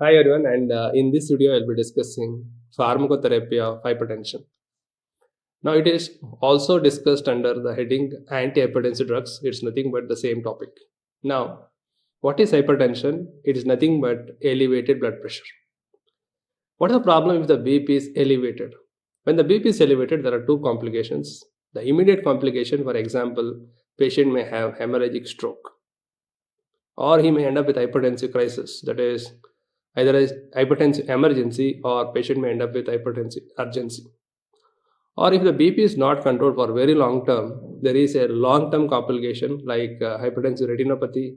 Hi everyone, and in this video, I'll be discussing pharmacotherapy of hypertension. Now, it is also discussed under the heading antihypertensive drugs. It's nothing but the same topic. Now, what is hypertension? It is nothing but elevated blood pressure. What is the problem if the BP is elevated? When the BP is elevated, there are two complications. The immediate complication, for example, patient may have hemorrhagic stroke, or he may end up with hypertensive crisis, that is either a hypertensive emergency or patient may end up with hypertensive urgency. Or if the BP is not controlled for very long term, there is a long term complication like hypertensive retinopathy,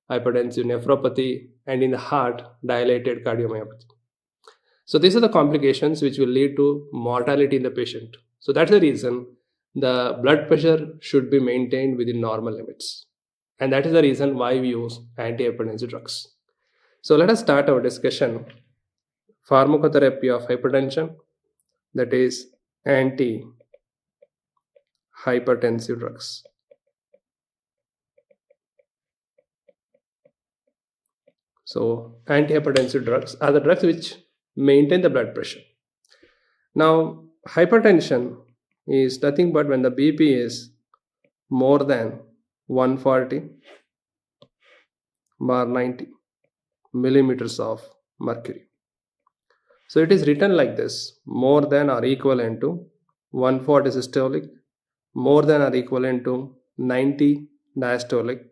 hypertensive nephropathy, and in the heart, dilated cardiomyopathy. So these are the complications which will lead to mortality in the patient. So that's the reason the blood pressure should be maintained within normal limits. And that is the reason why we use antihypertensive drugs. So let us start our discussion. Pharmacotherapy of hypertension, that is anti-hypertensive drugs. So antihypertensive drugs are the drugs which maintain the blood pressure. Now, hypertension is nothing but when the BP is more than 140/90 millimeters of mercury. So it is written like this: more than or equivalent to 140 systolic, more than or equivalent to 90 diastolic.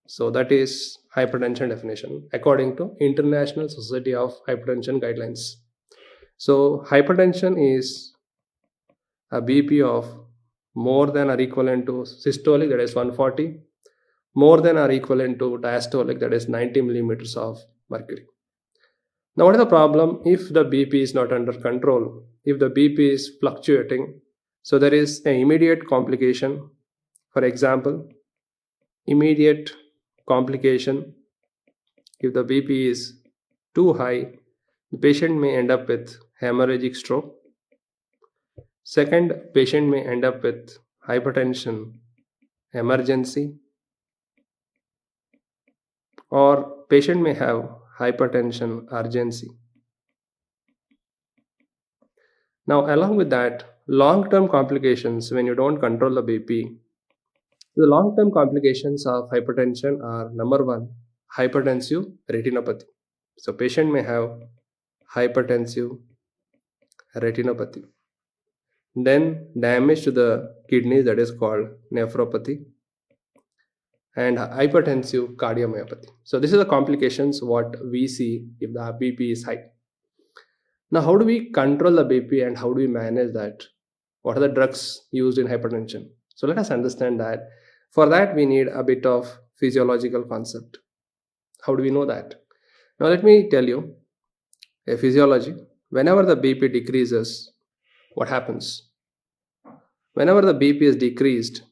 So that is hypertension definition according to International Society of Hypertension guidelines. So hypertension is a BP of more than or equivalent to systolic, that is 140, more than or equivalent to diastolic, that is 90 millimeters of mercury. Now, what is the problem if the BP is not under control? If the BP is fluctuating, so there is an immediate complication. For example, immediate complication, if the BP is too high, the patient may end up with hemorrhagic stroke. Second, patient may end up with hypertension emergency, or patient may have hypertension urgency. Now, along with that, long-term complications when you don't control the BP. The long-term complications of hypertension are number one, hypertensive retinopathy. So patient may have hypertensive retinopathy. Then damage to the kidneys, that is called nephropathy, and hypertensive cardiomyopathy. So this is the complications what we see if the BP is high. Now, how do we control the BP and how do we manage that? What are the drugs used in hypertension? So let us understand that. For that, we need a bit of physiological concept. How do we know that? Now, let me tell you a physiology. Whenever the BP decreases, what happens? Whenever the BP is decreased,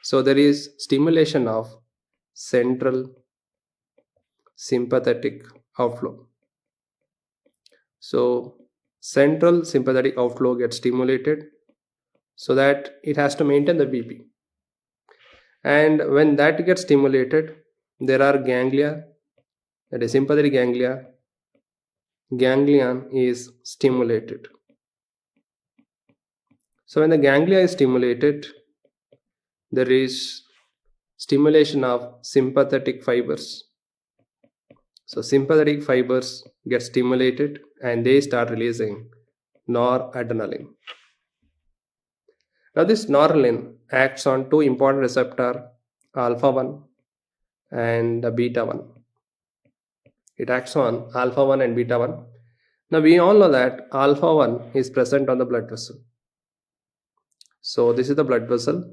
so there is stimulation of central sympathetic outflow. So central sympathetic outflow gets stimulated so that it has to maintain the BP. And when that gets stimulated, there are ganglia, that is sympathetic ganglia. Ganglion is stimulated. So when the ganglia is stimulated, there is stimulation of sympathetic fibers. So sympathetic fibers get stimulated and they start releasing noradrenaline. Now this noradrenaline acts on two important receptors, alpha 1 and beta 1. It acts on alpha 1 and beta 1. Now we all know that alpha 1 is present on the blood vessel. So this is the blood vessel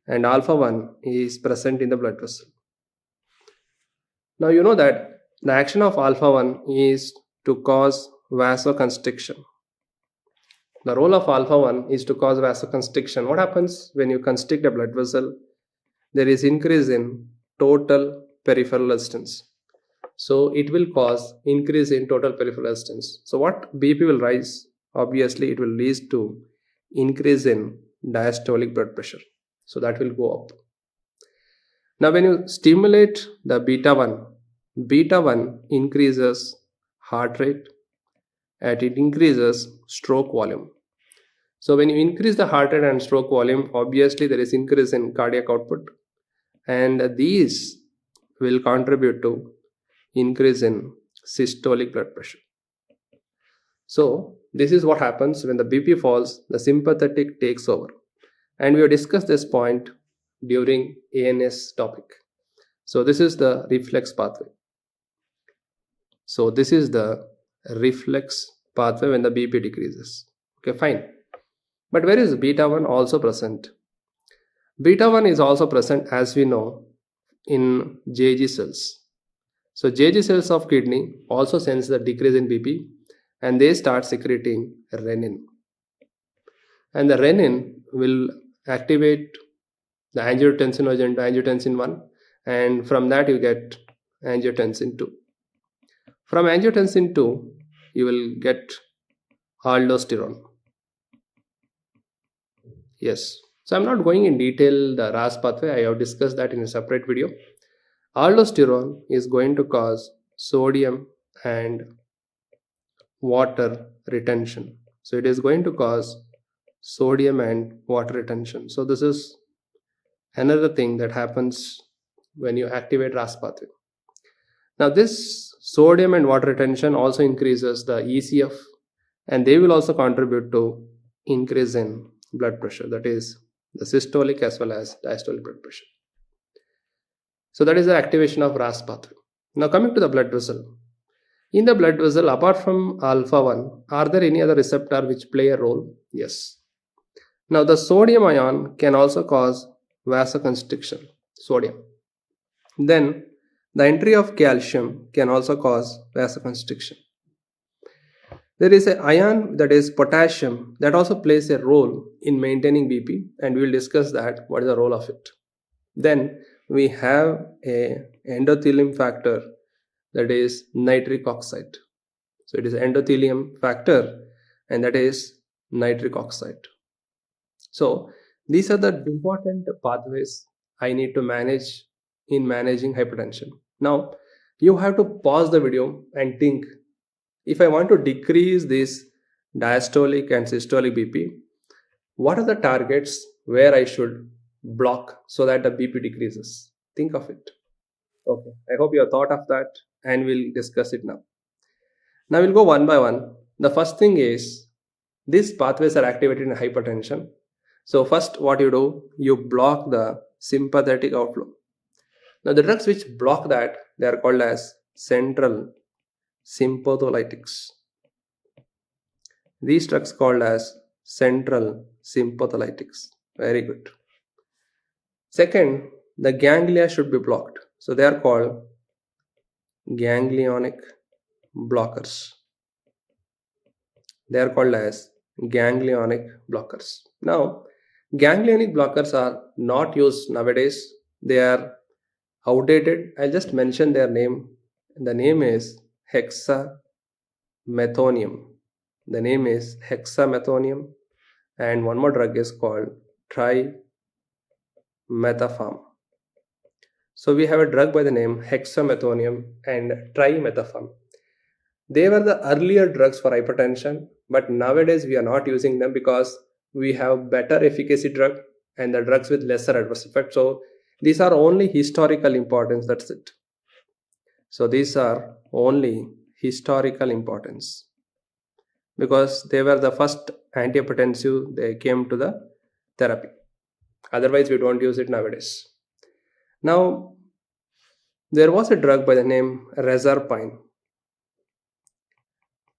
and alpha 1 is present in the blood vessel. Now you know that the action of alpha 1 is to cause vasoconstriction. The role of alpha 1 is to cause vasoconstriction. What happens when you constrict a blood vessel? There is increase in total peripheral resistance. So it will cause increase in total peripheral resistance. So what BP will rise? Obviously it will lead to increase in diastolic blood pressure. So that will go up. Now when you stimulate the beta 1, Beta 1 increases heart rate and it increases stroke volume. So when you increase the heart rate and stroke volume, obviously there is increase in cardiac output, and these will contribute to increase in systolic blood pressure. So this is what happens when the BP falls, the sympathetic takes over. And we have discussed this point during ANS topic. So this is the reflex pathway. So this is the reflex pathway when the BP decreases. Okay, fine. But where is beta 1 also present? Beta 1 is also present, as we know, in JG cells. So JG cells of kidney also sense the decrease in BP and they start secreting renin. And the renin will activate the angiotensin angiotensin 1, and from that you get angiotensin 2. From angiotensin 2 you will get aldosterone. Yes, so I'm not going in detail the RAS pathway, I have discussed that in a separate video. Aldosterone is going to cause sodium and water retention. So it is going to cause sodium and water retention. So this is another thing that happens when you activate RAS pathway. Now this sodium and water retention also increases the ECF, and they will also contribute to increase in blood pressure, that is the systolic as well as diastolic blood pressure. So that is the activation of RAS pathway. Now coming to the blood vessel. In the blood vessel, apart from alpha 1, are there any other receptor which play a role? Yes. Now the sodium ion can also cause vasoconstriction, sodium. Then the entry of calcium can also cause vasoconstriction. There is an ion, that is potassium, that also plays a role in maintaining BP, and we will discuss that, what is the role of it. Then we have a endothelium factor, that is nitric oxide. So it is endothelium factor, and that is nitric oxide. So these are the important pathways I need to manage in managing hypertension. Now you have to pause the video and think, if I want to decrease this diastolic and systolic BP, what are the targets where I should block so that the BP decreases? Think of it. Okay, I hope you have thought of that, and we'll discuss it now. Now we'll go one by one. The first thing is, these pathways are activated in hypertension. So first what you do, you block the sympathetic outflow. Now the drugs which block that, they are called as central sympatholytics. These drugs called as central sympatholytics. Very good. Second, the ganglia should be blocked. So they are called ganglionic blockers. They are called as ganglionic blockers. Now, ganglionic blockers are not used nowadays. They are outdated. I'll just mention their name. The name is hexamethonium. The name is hexamethonium, and one more drug is called trimethophan. So we have a drug by the name hexamethonium and trimethophan. They were the earlier drugs for hypertension, but nowadays we are not using them because we have better efficacy drug and the drugs with lesser adverse effect. So these are only historical importance, that's it. So these are only historical importance because they were the first antihypertensive they came to the therapy. Otherwise we don't use it nowadays. Now there was a drug by the name reserpine.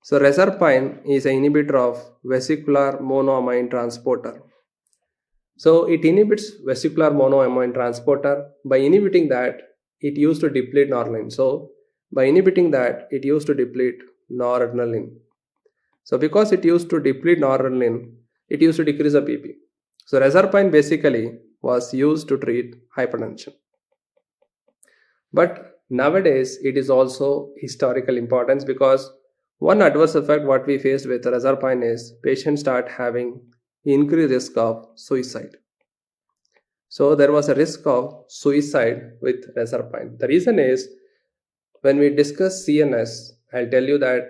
So reserpine is an inhibitor of vesicular monoamine transporter. So it inhibits vesicular monoamine transporter. By inhibiting that, it used to deplete noradrenaline. So by inhibiting that, it used to deplete noradrenaline. So because it used to deplete noradrenaline, it used to decrease the BP. So reserpine basically was used to treat hypertension. But nowadays it is also historical importance because one adverse effect what we faced with reserpine is patients start having increased risk of suicide. So there was a risk of suicide with reserpine. The reason is When we discuss CNS, I'll tell you that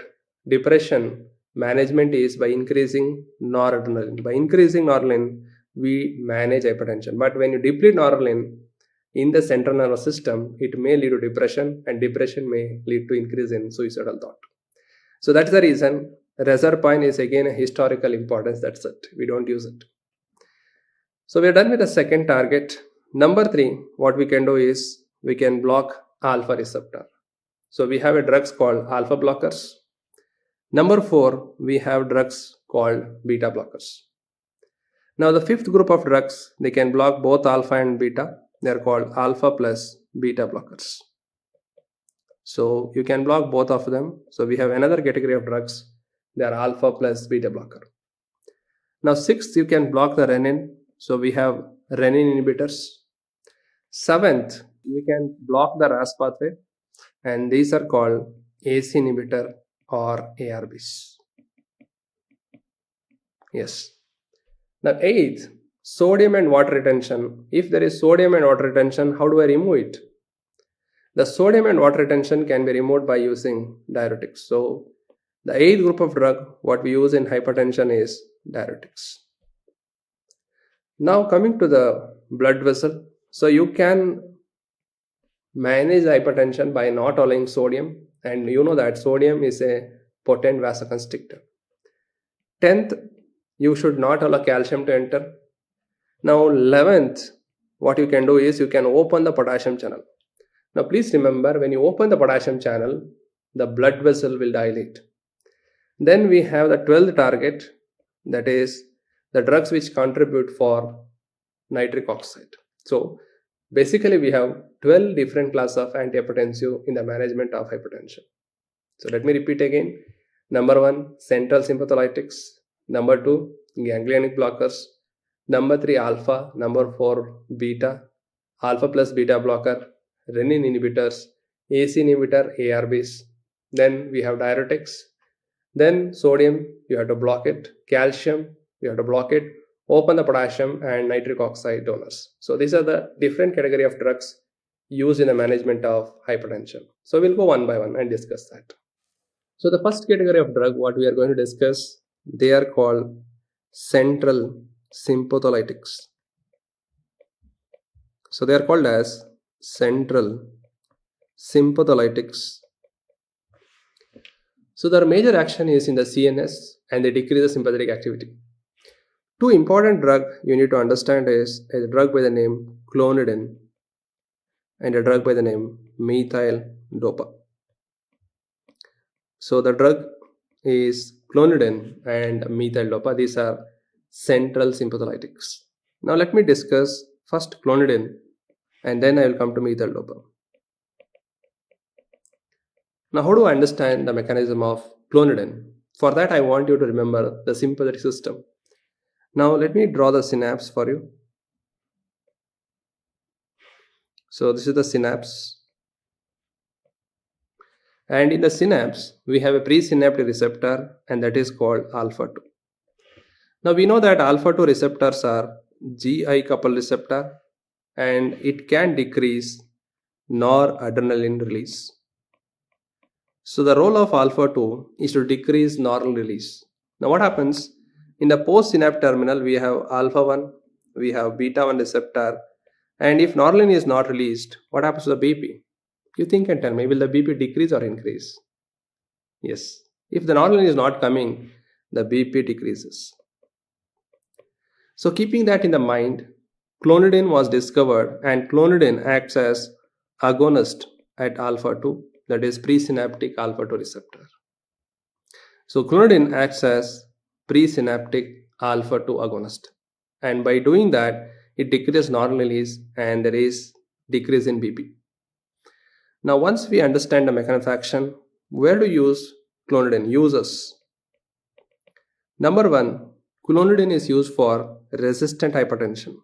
depression management is by increasing noradrenaline. By increasing noradrenaline, we manage hypertension. But when you deplete noradrenaline in the central nervous system, it may lead to depression, and depression may lead to increase in suicidal thought. So that's the reason reserpine is again a historical importance. That's it. We don't use it. So we're done with the second target. Number 3, what we can do is we can block alpha receptor. So we have a drugs called alpha blockers. Number 4, we have drugs called beta blockers. Now the fifth group of drugs, they can block both alpha and beta. They are called alpha plus beta blockers. So you can block both of them. So we have another category of drugs. They are alpha plus beta blocker. Now sixth, you can block the renin. So we have renin inhibitors. Seventh, we can block the RAS pathway, and these are called AC inhibitor or ARBs. Yes. Now eighth, sodium and water retention. If there is sodium and water retention, how do I remove it? The sodium and water retention can be removed by using diuretics. So the eighth group of drug what we use in hypertension is diuretics. Now coming to the blood vessel. So you can manage hypertension by not allowing sodium, and you know that sodium is a potent vasoconstrictor. 10th, you should not allow calcium to enter. Now 11th, what you can do is you can open the potassium channel. Now please remember, when you open the potassium channel, the blood vessel will dilate. Then we have the 12th target, that is the drugs which contribute for nitric oxide. So basically we have 12 different classes of antihypertensive in the management of hypertension. So let me repeat again. Number 1, central sympatholytics. Number 2, ganglionic blockers. Number 3, alpha. Number 4, beta. Alpha plus beta blocker. Renin inhibitors. AC inhibitor, ARBs. Then we have diuretics. Then sodium, you have to block it. Calcium, you have to block it. Open the potassium and nitric oxide donors. So these are the different category of drugs used in the management of hypertension. So we'll go one by one and discuss that. So the first category of drug what we are going to discuss, they are called central sympatholytics. So they are called as central sympatholytics. So their major action is in the CNS and they decrease the sympathetic activity. Two important drug you need to understand is a drug by the name clonidine and a drug by the name methyl dopa. So the drug is clonidine and methyl dopa. These are central sympatholytics. Now let me discuss first clonidine and then I will come to methyl dopa. Now how do I understand the mechanism of clonidine? For that I want you to remember the sympathetic system. Now let me draw the synapse for you. So this is the synapse. And in the synapse, we have a presynaptic receptor and that is called alpha 2. Now we know that alpha 2 receptors are GI coupled receptor and it can decrease noradrenaline release. So the role of alpha 2 is to decrease noradrenaline release. Now what happens? In the postsynaptic terminal, we have alpha 1, we have beta 1 receptor, and if noradrenaline is not released, what happens to the BP? You think and tell me, will the BP decrease or increase? Yes. If the noradrenaline is not coming, the BP decreases. So keeping that in the mind, clonidine was discovered and clonidine acts as agonist at alpha 2, that is presynaptic alpha 2 receptor. So clonidine acts as presynaptic alpha 2 agonist, and by doing that it decreases noradrenaline release and there is decrease in BP. Now once we understand the mechanism of action, where to use clonidine? Uses. Number 1, clonidine is used for resistant hypertension.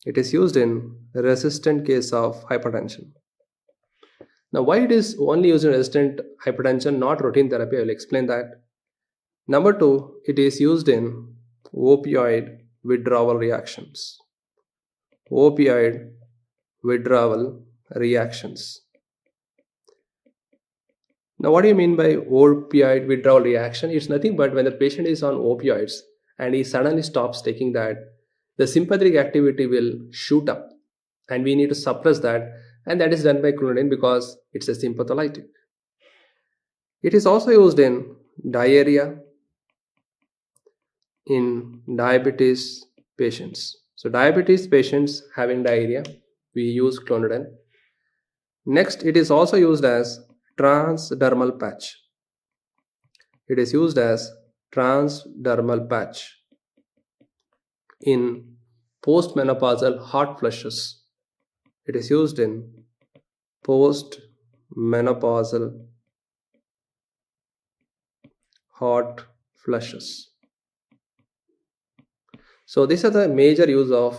It is used in resistant case of hypertension. Now why it is only used in resistant hypertension, not routine therapy, I will explain that. Number 2, it is used in opioid withdrawal reactions. Opioid withdrawal reactions. Now, what do you mean by opioid withdrawal reaction? It's nothing but when the patient is on opioids and he suddenly stops taking that, the sympathetic activity will shoot up and we need to suppress that. And that is done by clonidine because it's a sympatholytic. It is also used in diarrhea in diabetes patients. So, diabetes patients having diarrhea, we use clonidine. Next, it is also used as transdermal patch. It is used as transdermal patch in postmenopausal hot flushes. It is used in postmenopausal hot flushes. So these are the major use of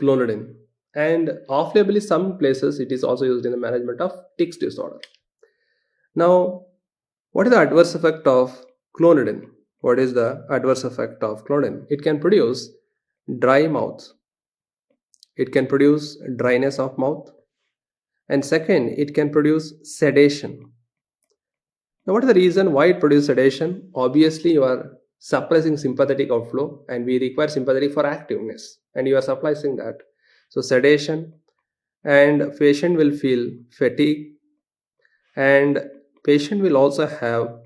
clonidine. And off-label, some places it is also used in the management of tics disorder. Now, what is the adverse effect of clonidine? What is the adverse effect of clonidine? It can produce dry mouth. It can produce dryness of mouth. And second, it can produce sedation. Now, what is the reason why it produces sedation? Obviously, you are suppressing sympathetic outflow, and we require sympathetic for activeness, and you are suppressing that. So, sedation, and patient will feel fatigue, and patient will also have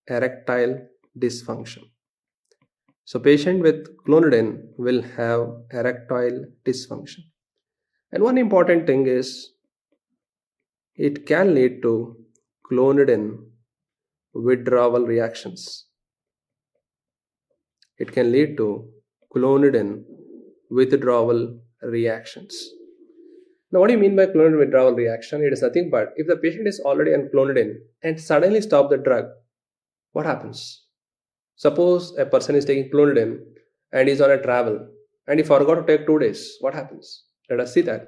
erectile dysfunction. So, patient with clonidine will have erectile dysfunction. And one important thing is it can lead to clonidine withdrawal reactions. It can lead to clonidine withdrawal reactions. Now, what do you mean by clonidine withdrawal reaction? It is nothing but if the patient is already on clonidine and suddenly stop the drug, what happens? Suppose a person is taking clonidine and is on a travel and he forgot to take 2 days. What happens? Let us see that.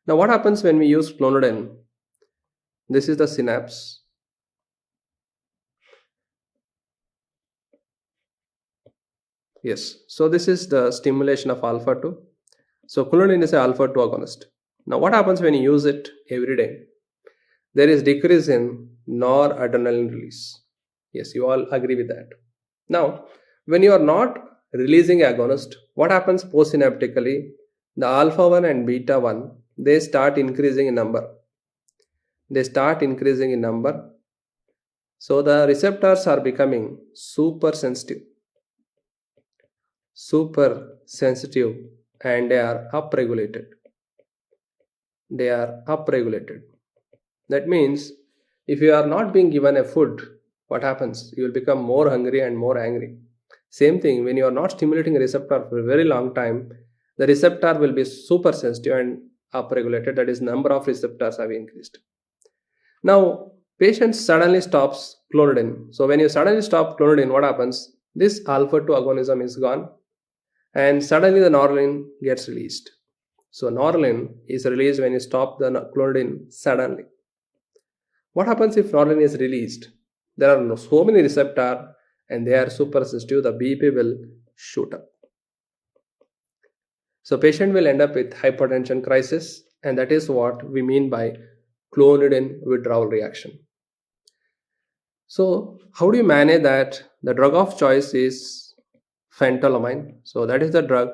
Now, what happens when we use clonidine? This is the synapse. Yes. So this is the stimulation of alpha 2. So clonidine is an alpha 2 agonist. Now, what happens when you use it every day? There is decrease in noradrenaline release. Yes, you all agree with that. Now, when you are not releasing agonist, what happens postsynaptically? The alpha 1 and beta 1, they start increasing in number. They start increasing in number. So the receptors are becoming super sensitive, and they are upregulated. They are upregulated. That means if you are not being given a food, what happens? You will become more hungry and more angry. Same thing, when you are not stimulating a receptor for a very long time, the receptor will be super sensitive and upregulated. That is, number of receptors have increased. Now, patient suddenly stops clonidine. So when you suddenly stop clonidine, what happens? This alpha 2 agonism is gone, and suddenly the noradrenaline gets released. So noradrenaline is released when you stop the clonidine suddenly. What happens if noradrenaline is released? There are so many receptors and they are super sensitive, the BP will shoot up. So patient will end up with hypertension crisis, and that is what we mean by clonidine withdrawal reaction. So how do you manage that? The drug of choice is phentolamine. So that is the drug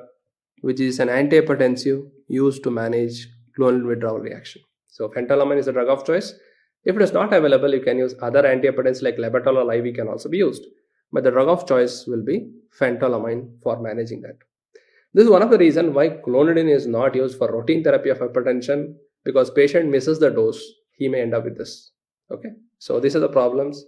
which is an antihypertensive used to manage clonidine withdrawal reaction. So phentolamine is the drug of choice. If it is not available, you can use other antihypertensives like labetalol IV can also be used. But the drug of choice will be phentolamine for managing that. This is one of the reasons why clonidine is not used for routine therapy of hypertension, because patient misses the dose, he may end up with this. Okay, so these are the problems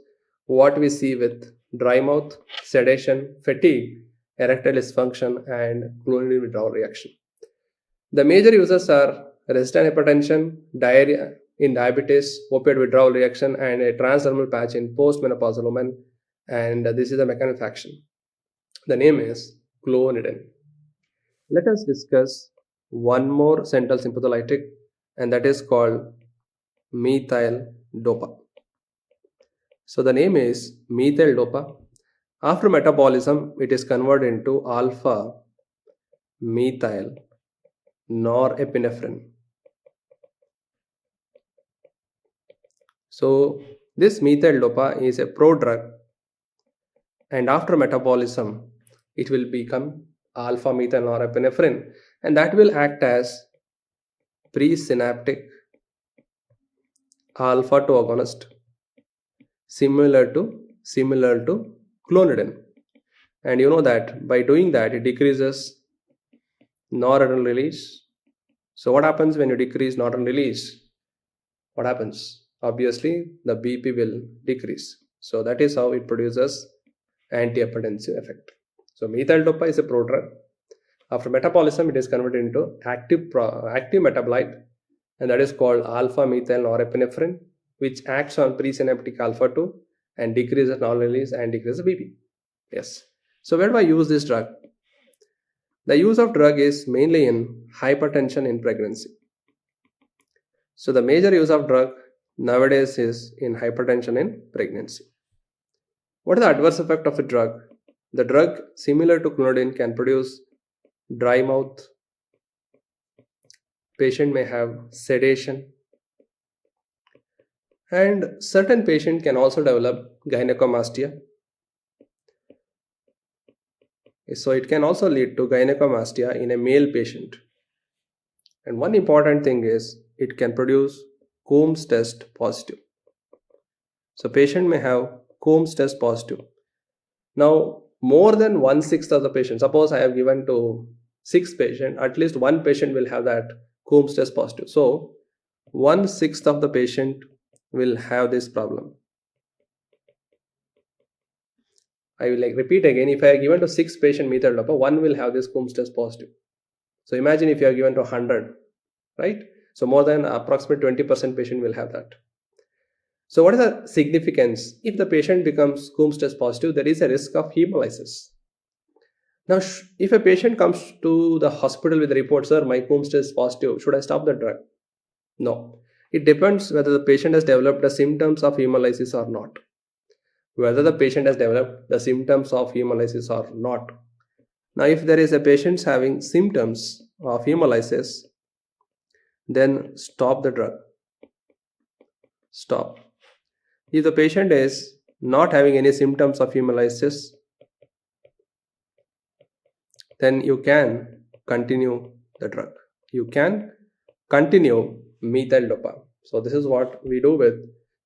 what we see with dry mouth, sedation, fatigue, erectile dysfunction, and clonidine withdrawal reaction. The major uses are resistant hypertension, diarrhea in diabetes, opioid withdrawal reaction, and a transdermal patch in postmenopausal women. And this is the mechanism of action. The name is clonidine. Let us discuss one more central sympatholytic, and that is called methyl dopa. So the name is methyl dopa. After metabolism, it is converted into alpha methyl norepinephrine. So This methyl dopa is a prodrug, and after metabolism, it will become alpha methyl norepinephrine, and that will act as presynaptic alpha 2 agonist, similar to clonidine. And you know that by doing that, it decreases noradrenaline release. So what happens when you decrease noradrenaline release? What happens? Obviously, the BP will decrease. So that is how it produces antihypertensive effect. So methyl dopa is a prodrug. After metabolism, it is converted into active metabolite, and that is called alpha methyl norepinephrine, which acts on presynaptic alpha 2 and decreases noradrenaline release and decreases BP. Yes. So where do I use this drug? The use of drug is mainly in hypertension in pregnancy. So the major use of drug nowadays is in hypertension in pregnancy. What is the adverse effect of a drug? The drug, similar to clonidine, can produce dry mouth. Patient may have sedation, and certain patient can also develop gynecomastia. So it can also lead to gynecomastia in a male patient. And one important thing is it can produce Coombs test positive. So patient may have Coombs test positive. Now, more than 1/6 of the patient, suppose I have given to 6 patients, at least one patient will have that Coombs test positive. So 1/6 of the patient will have this problem. I will repeat again. If I have given to 6 patient methyl dopa, one will have this Coombs test positive. So imagine if you are given to 100, right? So more than approximately 20% patient will have that. So what is the significance? If the patient becomes Coombs test positive, there is a risk of hemolysis. Now, if a patient comes to the hospital with a report, sir, my Coombs test is positive, should I stop the drug? No. It depends whether the patient has developed the symptoms of hemolysis or not. Whether the patient has developed the symptoms of hemolysis or not. Now, if there is a patient having symptoms of hemolysis, then stop the drug. Stop. If the patient is not having any symptoms of hemolysis, then you can continue the drug. You can continue methyl dopa. So this is what we do with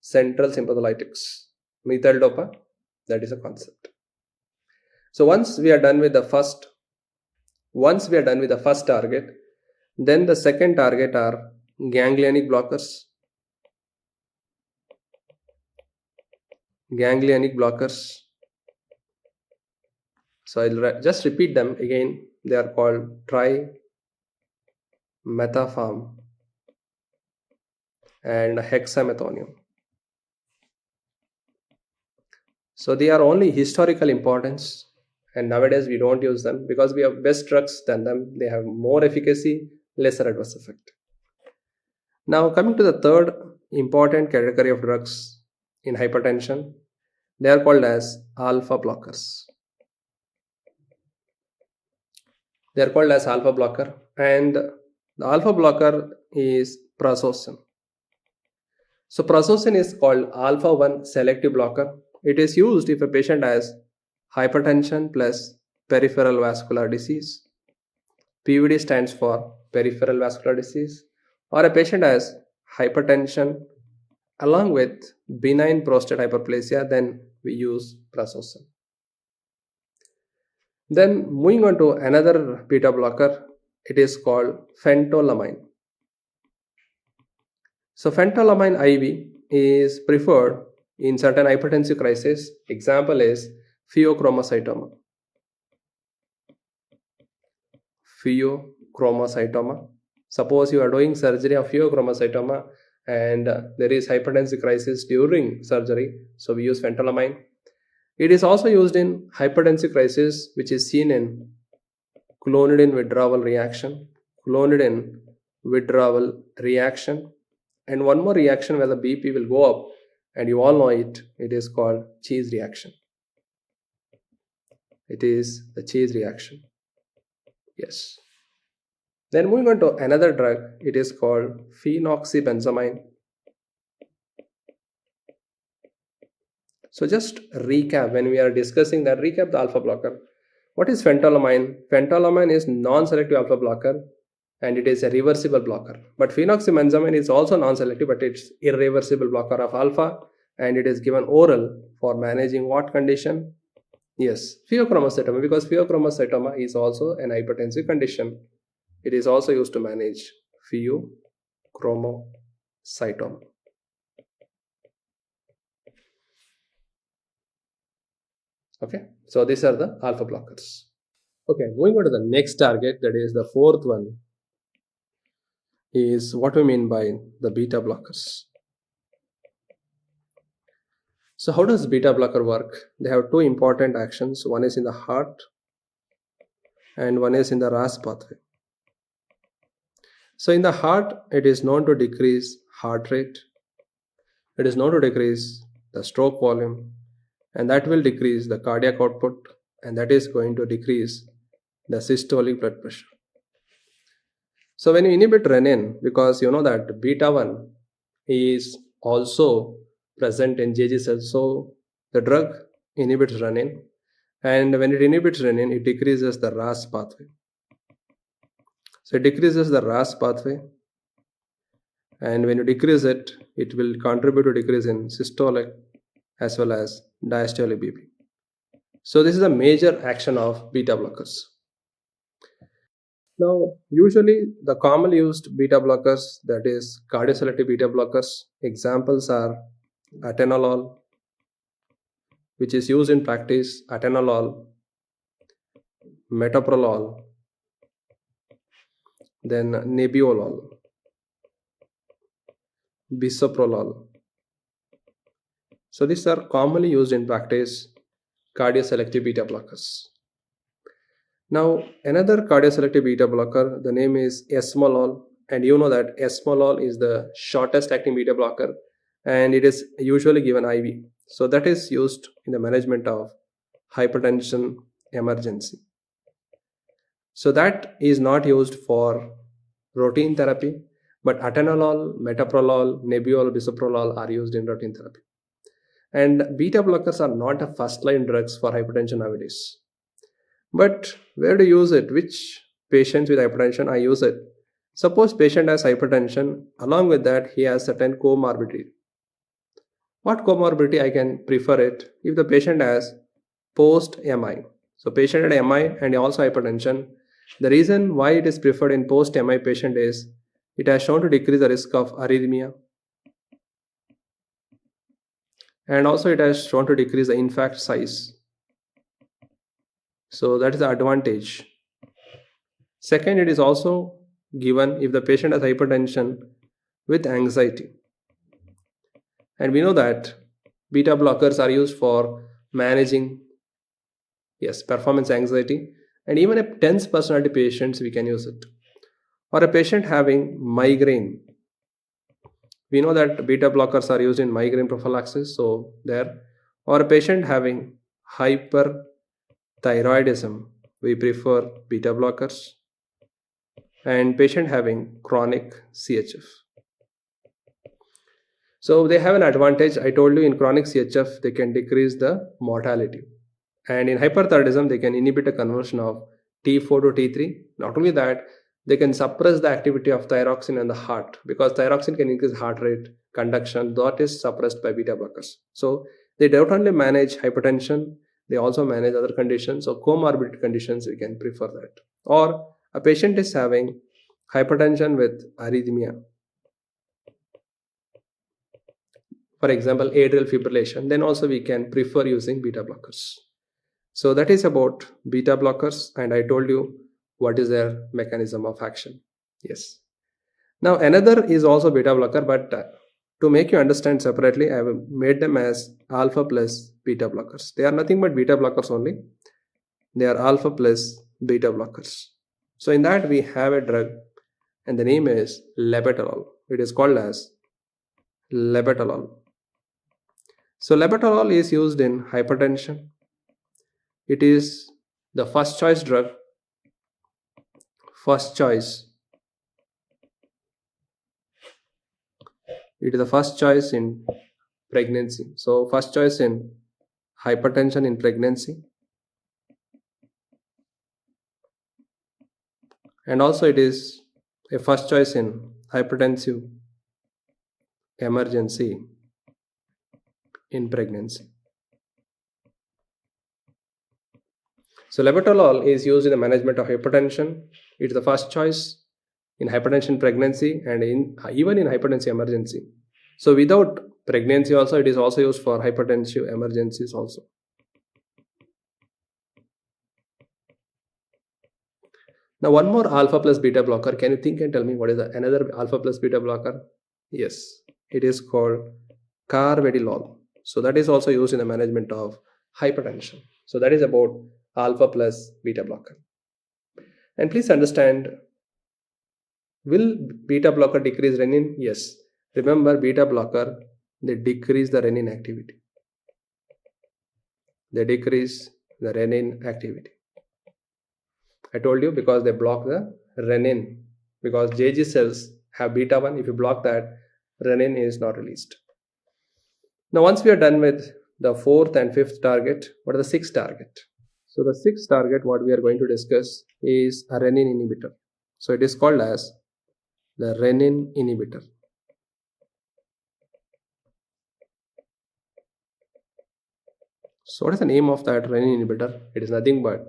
central sympatholytics. Methyl dopa, that is a concept. So once we are done with the first target, then the second target are ganglionic blockers. So I'll just repeat them again. They are called trimethophan and hexamethonium. So they are only historical importance, and nowadays we don't use them because we have best drugs than them. They have more efficacy, lesser adverse effect. Now coming to the third important category of drugs in hypertension, they are called as alpha blockers. They are called as alpha blocker, and the alpha blocker is prazosin. So prazosin is called alpha 1 selective blocker. It is used if a patient has hypertension plus peripheral vascular disease. PVD stands for peripheral vascular disease, or a patient has hypertension along with benign prostate hyperplasia, then we use prazosin. Then moving on to another beta blocker, it is called phentolamine. So phentolamine IV is preferred in certain hypertensive crises. Example is pheochromocytoma. Suppose you are doing surgery of pheochromocytoma and there is hypertensive crisis during surgery, so we use phentolamine. It is also used in hypertensive crisis, which is seen in clonidine withdrawal reaction, and one more reaction where the BP will go up, and you all know it. It is called cheese reaction. It is the cheese reaction. Yes. Then moving on to another drug, it is called phenoxybenzamine. So just recap when we are discussing that, recap the alpha blocker. What is phentolamine? Phentolamine is non-selective alpha blocker and it is a reversible blocker. But phenoxybenzamine is also non-selective, but it's irreversible blocker of alpha and it is given oral for managing what condition? Yes, pheochromocytoma, because pheochromocytoma is also an hypertensive condition. It is also used to manage pheochromocytoma. Okay, so these are the alpha blockers. Okay, moving on to the next target, that is the fourth one, is what we mean by the beta blockers. So how does beta blocker work? They have two important actions. One is in the heart and one is in the RAS pathway. So in the heart, it is known to decrease heart rate. It is known to decrease the stroke volume, and that will decrease the cardiac output, and that is going to decrease the systolic blood pressure. So when you inhibit renin, because you know that beta 1 is also present in JG cells, so the drug inhibits renin, and when it inhibits renin, it decreases the RAS pathway. So it decreases the RAS pathway, and when you decrease it, it will contribute to decrease in systolic as well as diastolic BP. So this is a major action of beta blockers. Now, usually the commonly used beta blockers, that is cardioselective beta blockers, examples are atenolol, which is used in practice, atenolol, metoprolol, then nebivolol, bisoprolol. So these are commonly used in practice, cardioselective beta blockers. Now, another cardioselective beta blocker, the name is esmolol, and you know that esmolol is the shortest acting beta blocker and it is usually given IV. So that is used in the management of hypertension emergency. So that is not used for routine therapy, but atenolol, metoprolol, nebivolol, bisoprolol are used in routine therapy. And beta blockers are not a first line drugs for hypertension nowadays. But where to use it? Which patients with hypertension I use it? Suppose patient has hypertension, along with that he has certain comorbidity. What comorbidity I can prefer it? If the patient has post MI. So patient had MI and also hypertension. The reason why it is preferred in post MI patient is it has shown to decrease the risk of arrhythmia, and also it has shown to decrease the infarct size. So that is the advantage. Second, it is also given if the patient has hypertension with anxiety. And we know that beta blockers are used for managing, yes, performance anxiety, and even a tense personality patients we can use it. Or a patient having migraine. We know that beta blockers are used in migraine prophylaxis, so there. Or a patient having hyperthyroidism, we prefer beta blockers. And patient having chronic CHF. So they have an advantage. I told you in chronic CHF, they can decrease the mortality. And in hyperthyroidism, they can inhibit a conversion of T4 to T3. Not only that, they can suppress the activity of thyroxine in the heart, because thyroxine can increase heart rate, conduction, that is suppressed by beta blockers. So they don't only manage hypertension, they also manage other conditions. So comorbid conditions, we can prefer that. Or a patient is having hypertension with arrhythmia, for example atrial fibrillation, then also we can prefer using beta blockers. So that is about beta blockers, and I told you what is their mechanism of action. Yes. Now another is also beta blocker, but to make you understand separately, I have made them as alpha plus beta blockers. They are nothing but beta blockers only. They are alpha plus beta blockers. So in that we have a drug, and the name is labetalol. It is called as labetalol. So labetalol is used in hypertension. It is the first choice drug. First choice. It is the first choice in pregnancy. So first choice in hypertension in pregnancy, and also it is a first choice in hypertensive emergency in pregnancy. So labetalol is used in the management of hypertension. It's the first choice in hypertension pregnancy and in even in hypertension emergency. So without pregnancy also, it is also used for hypertensive emergencies also. Now one more alpha plus beta blocker. Can you think and tell me what is another alpha plus beta blocker? Yes, it is called carvedilol. So that is also used in the management of hypertension. So that is about alpha plus beta blocker. And please understand, will beta blocker decrease renin? Yes. Remember, beta blocker, they decrease the renin activity. They decrease the renin activity. I told you because they block the renin. Because JG cells have beta 1. If you block that, renin is not released. Now, once we are done with the fourth and fifth target, what are the sixth target? So the sixth target, what we are going to discuss is a renin inhibitor. So it is called as the renin inhibitor. So what is the name of that renin inhibitor? It is nothing but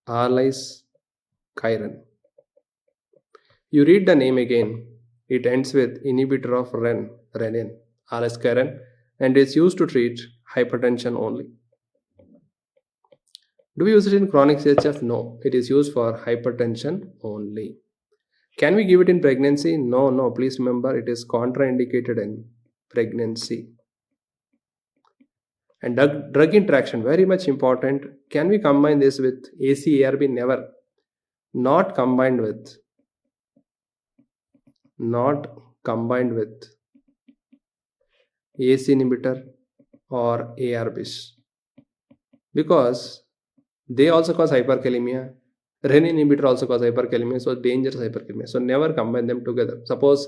Arlis chiron. You read the name again. It ends with inhibitor of renin, Arlis chiron, and is used to treat hypertension only. Do we use it in chronic CHF? No, it is used for hypertension only. Can we give it in pregnancy? No. Please remember, it is contraindicated in pregnancy. And drug interaction, very much important. Can we combine this with ACARB? Never. Not combined with AC inhibitor or ARBs, because they also cause hyperkalemia. Renin inhibitor also cause hyperkalemia, so dangerous hyperkalemia. So never combine them together. Suppose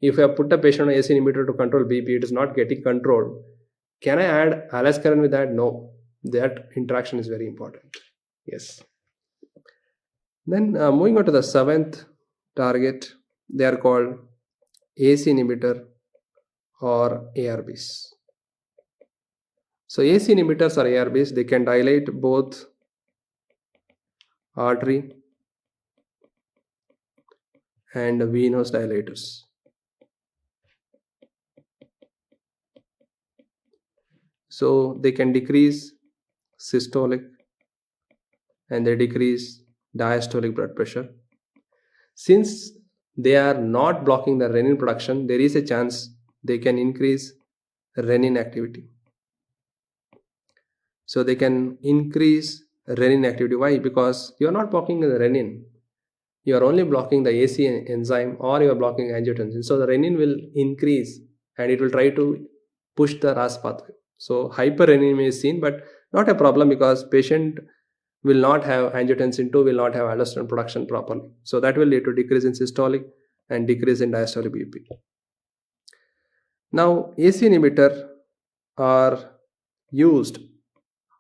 if I put a patient on AC inhibitor to control BP, it is not getting controlled. Can I add alaskiran with that? No. That interaction is very important. Yes. Then moving on to the seventh target, they are called AC inhibitor or ARBs. So AC inhibitors or ARBs, they can dilate both artery and venous dilators. So they can decrease systolic and they decrease diastolic blood pressure. Since they are not blocking the renin production, there is a chance they can increase renin activity. So they can increase renin activity. Why? Because you are not blocking the renin. You are only blocking the AC enzyme, or you are blocking angiotensin. So the renin will increase and it will try to push the RAS pathway. So hyperenemia is seen, but not a problem because patient will not have angiotensin 2, will not have aldosterone production properly. So that will lead to decrease in systolic and decrease in diastolic BP. Now AC inhibitor are used.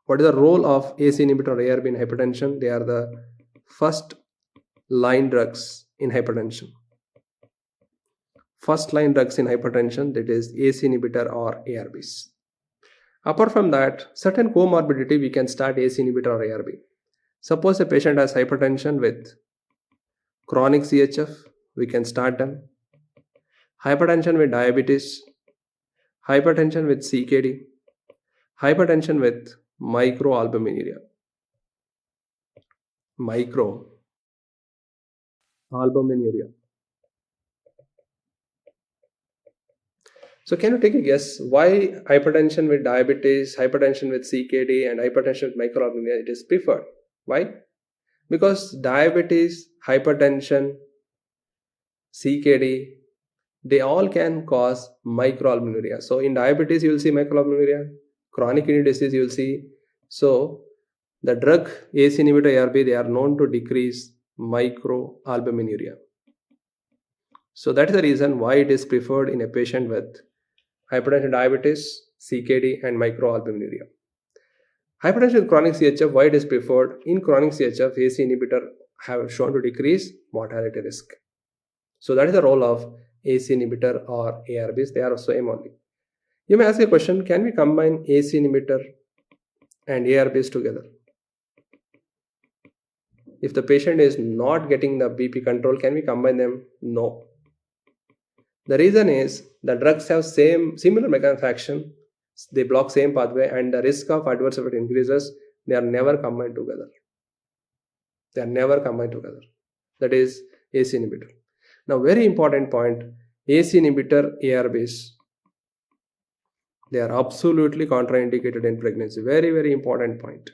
What is the role of AC inhibitor or ARB in hypertension? They are the first line drugs in hypertension. First line drugs in hypertension, that is AC inhibitor or ARBs. Apart from that, certain comorbidity, we can start AC inhibitor or ARB. Suppose a patient has hypertension with chronic CHF, we can start them. Hypertension with diabetes, hypertension with CKD, hypertension with microalbuminuria. So can you take a guess why hypertension with diabetes, hypertension with CKD and hypertension with microalbuminuria it is preferred? Why? Because diabetes, hypertension, CKD, they all can cause microalbuminuria. So in diabetes you will see microalbuminuria, chronic kidney disease you will see. So the drug ACE inhibitor ARB, they are known to decrease microalbuminuria. So that is the reason why it is preferred in a patient with hypertension, diabetes, CKD and microalbuminuria. Hypertension with chronic CHF, why it is preferred? In chronic CHF, ACE inhibitor have shown to decrease mortality risk. So that is the role of ACE inhibitor or ARBs. They are same only. You may ask a question, can we combine ACE inhibitor and ARBs together? If the patient is not getting the BP control, can we combine them? No. The reason is the drugs have similar mechanism of action, they block same pathway, and the risk of adverse effect increases. They are never combined together. They are never combined together. That is ACE inhibitor. Now, very important point, ACE inhibitor, ARBs, they are absolutely contraindicated in pregnancy. Very, very important point.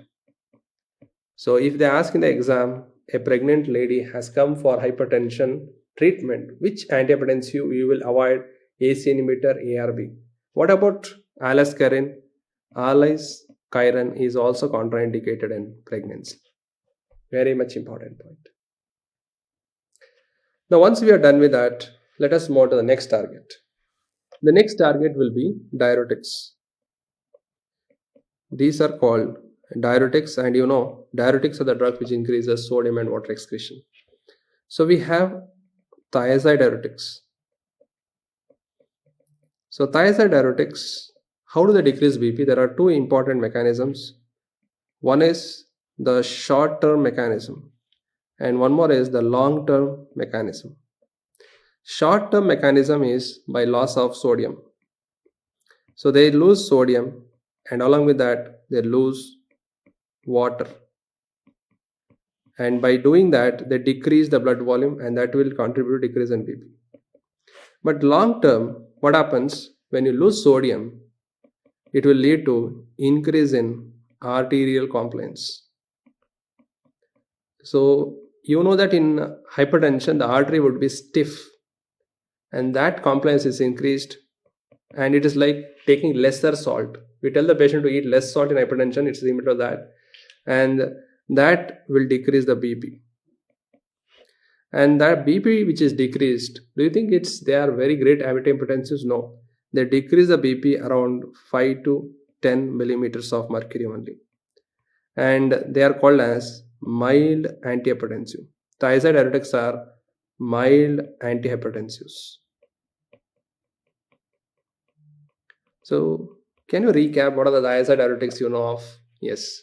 So if they ask in the exam, a pregnant lady has come for hypertension treatment, which antihypertensive you will avoid? ACE inhibitor, ARB. What about alaskiren? Alaskiren is also contraindicated in pregnancy. Very much important point. Now, once we are done with that, let us move to the next target. The next target will be diuretics. These are called diuretics, and diuretics are the drug which increases sodium and water excretion. So we have thiazide diuretics. So thiazide diuretics, how do they decrease BP? There are two important mechanisms. One is the short-term mechanism, and one more is the long-term mechanism. Short-term mechanism is by loss of sodium. So they lose sodium, and along with that they lose water, and by doing that they decrease the blood volume, and that will contribute to decrease in BP. But long term, what happens when you lose sodium? It will lead to increase in arterial compliance. So you know that in hypertension the artery would be stiff, and that compliance is increased, and it is like taking lesser salt. We tell the patient to eat less salt in hypertension, it's similar to that, and that will decrease the BP. And that BP which is decreased, do you think they are very great antihypertensives? No, they decrease the BP around 5 to 10 millimeters of mercury only, and they are called as mild antihypertensive. Thiazide diuretics are mild antihypertensives. So can you recap what are the thiazide diuretics you know of? Yes,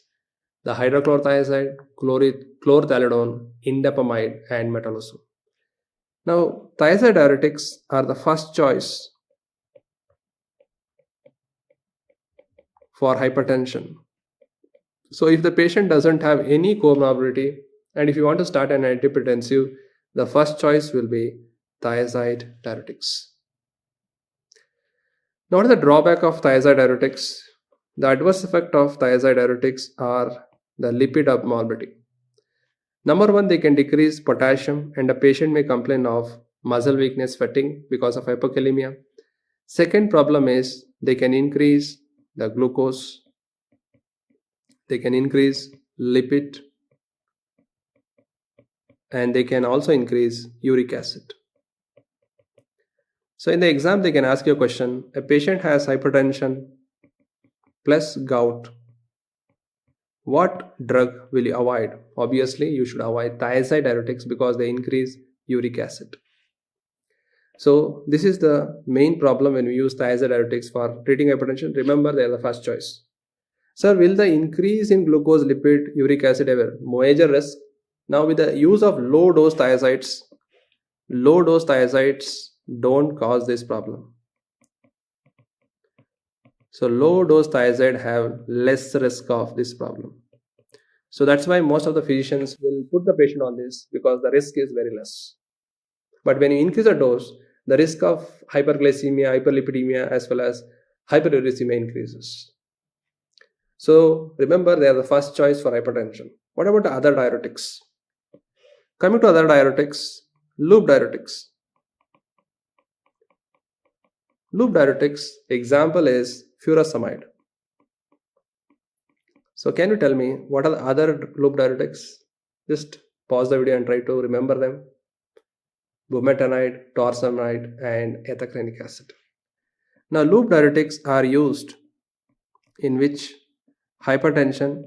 the hydrochlorothiazide, chlorthalidone, indapamide, and metolazone. Now, thiazide diuretics are the first choice for hypertension. So if the patient doesn't have any comorbidity, and if you want to start an antihypertensive, the first choice will be thiazide diuretics. Now, what is the drawback of thiazide diuretics? The adverse effect of thiazide diuretics are the lipid abnormality. Number one, they can decrease potassium, and the patient may complain of muscle weakness, fatigue because of hypokalemia. Second problem is they can increase the glucose, they can increase lipid, and they can also increase uric acid. So in the exam, they can ask you a question, a patient has hypertension plus gout. What drug will you avoid? Obviously, you should avoid thiazide diuretics because they increase uric acid. So this is the main problem when we use thiazide diuretics for treating hypertension. Remember, they are the first choice. Sir, will the increase in glucose, lipid, uric acid have a major risk? Now, with the use of low dose thiazides don't cause this problem. So low dose thiazide have less risk of this problem. So that's why most of the physicians will put the patient on this, because the risk is very less. But when you increase the dose, the risk of hyperglycemia, hyperlipidemia, as well as hyperuricemia increases. So remember, they are the first choice for hypertension. What about the other diuretics? Coming to other diuretics, loop diuretics. Loop diuretics example is furosemide. So can you tell me what are the other loop diuretics? Just pause the video and try to remember them. Bumetanide, torsemide, and ethacrynic acid. Now loop diuretics are used in which hypertension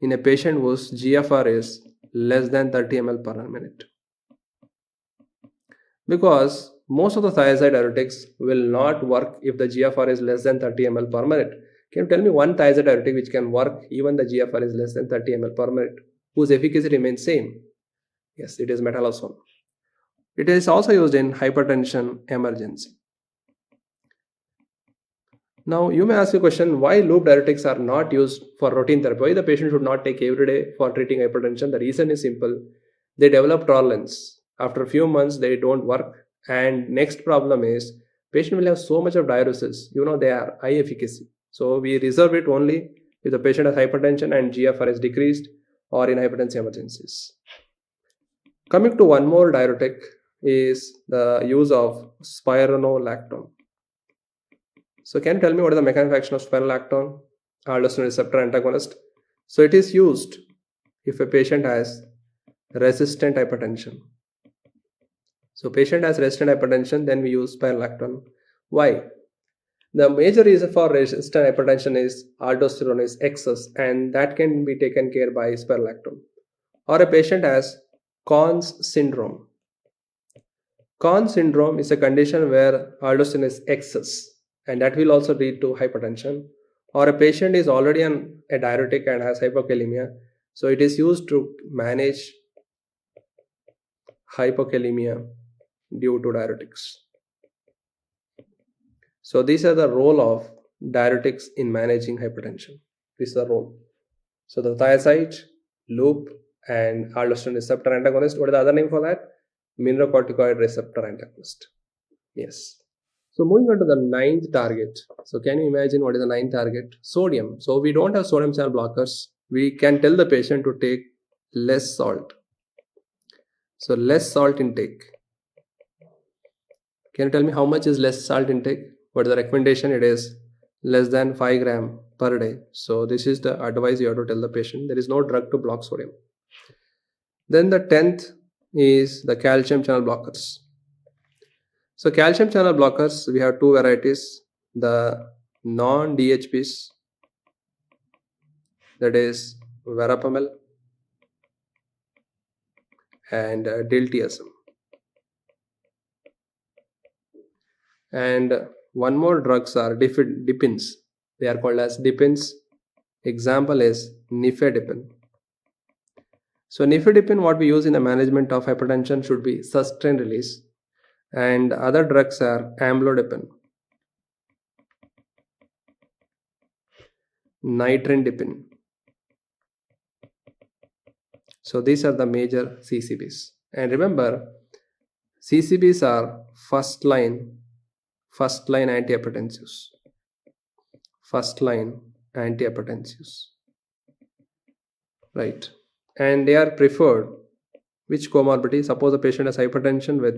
in a patient whose GFR is less than 30 ml per minute. Because most of the thiazide diuretics will not work if the GFR is less than 30 ml per minute. Can you tell me one thiazide diuretic which can work even the GFR is less than 30 ml per minute, whose efficacy remains same? Yes, it is metolazone. It is also used in hypertension emergency. Now, you may ask a question, why loop diuretics are not used for routine therapy? Why the patient should not take every day for treating hypertension? The reason is simple. They develop tolerance. After a few months, they don't work. And next problem is, patient will have so much of diuresis. They are high efficacy. So we reserve it only if the patient has hypertension and GFR is decreased or in hypertension emergencies. Coming to one more diuretic is the use of spironolactone. So can you tell me what is the mechanism of action of spironolactone, aldosterone receptor antagonist? So it is used if a patient has resistant hypertension. So patient has resistant hypertension, then we use spironolactone. Why? The major reason for resistant hypertension is aldosterone is excess, and that can be taken care by spironolactone. Or a patient has Conn's syndrome. Conn's syndrome is a condition where aldosterone is excess, and that will also lead to hypertension. Or a patient is already on a diuretic and has hypokalemia, so it is used to manage hypokalemia due to diuretics. So these are the role of diuretics in managing hypertension. This is the role. So the thiazide, loop, and aldosterone receptor antagonist. What is the other name for that? Mineralocorticoid receptor antagonist. Yes. So moving on to the ninth target. So can you imagine what is the ninth target? Sodium. So we don't have sodium channel blockers. We can tell the patient to take less salt. So less salt intake. Can you tell me how much is less salt intake? What is the recommendation? It is less than 5 gram per day. So this is the advice you have to tell the patient. There is no drug to block sodium. Then the 10th is the calcium channel blockers. So calcium channel blockers, we have two varieties. The non-DHPs, that is verapamil and diltiazem. And one more drugs are dipins. They are called as dipins. Example is nifedipine. So nifedipine, what we use in the management of hypertension, should be sustained release. And other drugs are amlodipine, nitrindipine. So these are the major CCBs. And remember, CCBs are first line antihypertensives. First line antihypertensives. Right. And they are preferred. Which comorbidity? Suppose a patient has hypertension with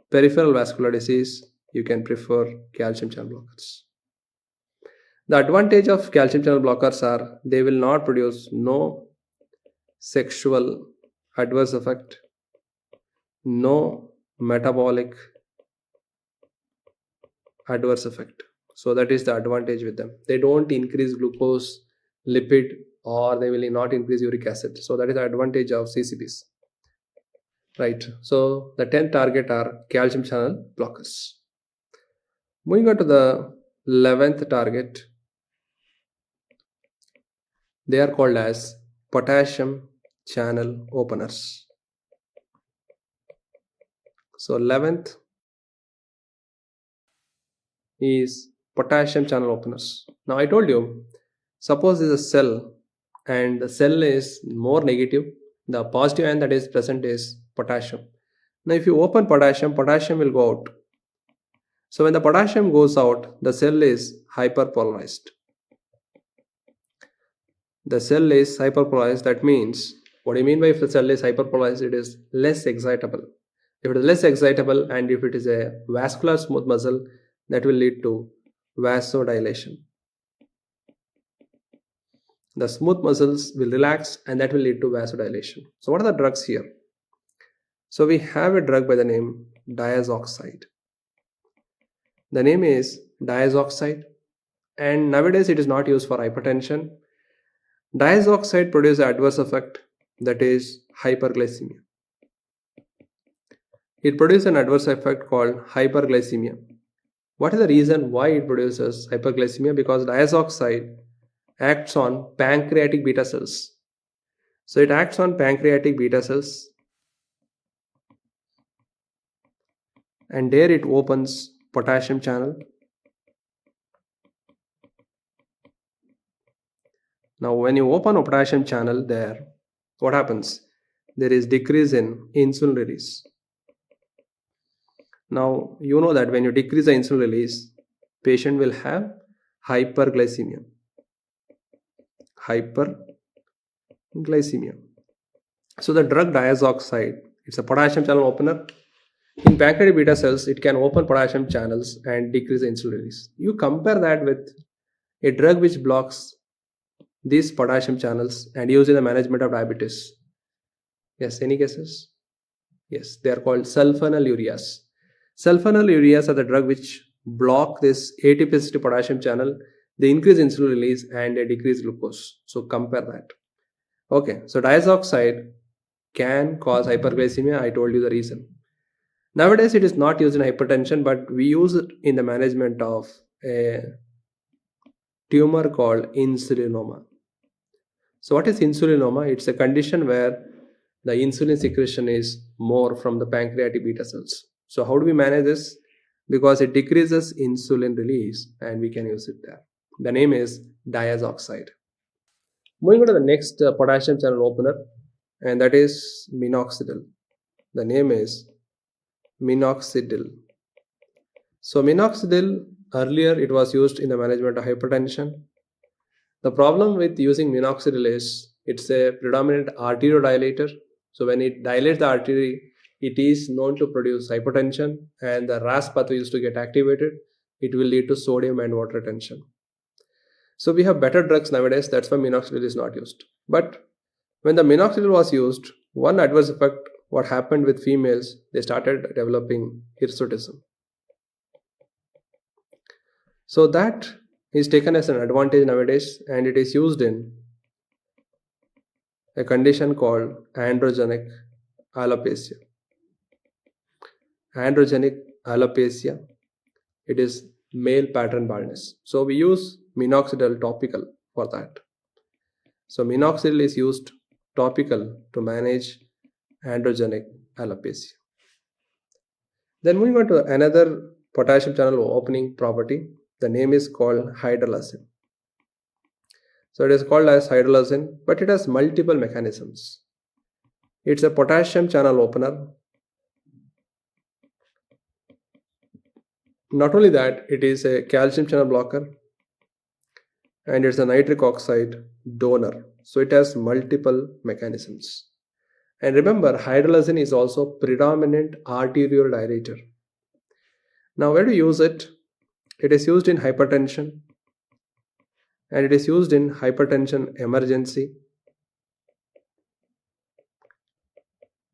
peripheral vascular disease, you can prefer calcium channel blockers. The advantage of calcium channel blockers are they will not produce no sexual adverse effect, no metabolic adverse effect. So that is the advantage with them. They don't increase glucose, lipid, or they will not increase uric acid. So that is the advantage of CCBs. Right. So the 10th target are calcium channel blockers. Moving on to the 11th target, they are called as potassium channel openers. So 11th is potassium channel openers. Now I told you, suppose there is a cell and the cell is more negative, the positive ion that is present is potassium. Now if you open potassium, potassium will go out. So when the potassium goes out, the cell is hyperpolarized. The cell is hyperpolarized. That means, what do you mean by if the cell is hyperpolarized? It is less excitable. If it is less excitable and if it is a vascular smooth muscle, that will lead to vasodilation. The smooth muscles will relax and that will lead to vasodilation. So what are the drugs here? So we have a drug by the name diazoxide. The name is diazoxide. And nowadays it is not used for hypertension. Diazoxide produces adverse effect, that is hyperglycemia. It produces an adverse effect called hyperglycemia. What is the reason why it produces hyperglycemia? Because diazoxide acts on pancreatic beta cells. So it acts on pancreatic beta cells, and there it opens potassium channel. Now when you open a potassium channel there, what happens? There is decrease in insulin release. Now you know that when you decrease the insulin release, patient will have hyperglycemia. Hyperglycemia. So the drug diazoxide, it's a potassium channel opener. In pancreatic beta cells, it can open potassium channels and decrease the insulin release. You compare that with a drug which blocks these potassium channels and used in the management of diabetes. Yes, any guesses? Yes, they are called sulfonylureas. Sulfonylureas are the drug which block this ATP potassium channel. They increase insulin release and they decrease glucose. So compare that. Okay, so diazoxide can cause hyperglycemia. I told you the reason. Nowadays, it is not used in hypertension, but we use it in the management of a tumor called insulinoma. So, what is insulinoma? It's a condition where the insulin secretion is more from the pancreatic beta cells. So, how do we manage this? Because it decreases insulin release and we can use it there. The name is diazoxide. Moving on to the next potassium channel opener, and that is minoxidil. The name is minoxidil. So minoxidil, earlier it was used in the management of hypertension. The problem with using minoxidil is it's a predominant arteriodilator. So when it dilates the artery, it is known to produce hypertension, and the RAS pathway used to get activated. It will lead to sodium and water retention. So we have better drugs nowadays. That's why minoxidil is not used. But when the minoxidil was used, one adverse effect, what happened with females, they started developing hirsutism. So that is taken as an advantage nowadays, and it is used in a condition called androgenic alopecia. Androgenic alopecia, it is male pattern baldness. So we use minoxidil topical for that. So minoxidil is used topical to manage androgenic alopecia. Then moving on to another potassium channel opening property, the name is called hydralazine. So it is called as hydralazine, but it has multiple mechanisms. It's a potassium channel opener. Not only that, it is a calcium channel blocker and it's a nitric oxide donor. So it has multiple mechanisms. And remember, hydralazine is also predominant arterial dilator. Now, where to use it? It is used in hypertension, and it is used in hypertension emergency,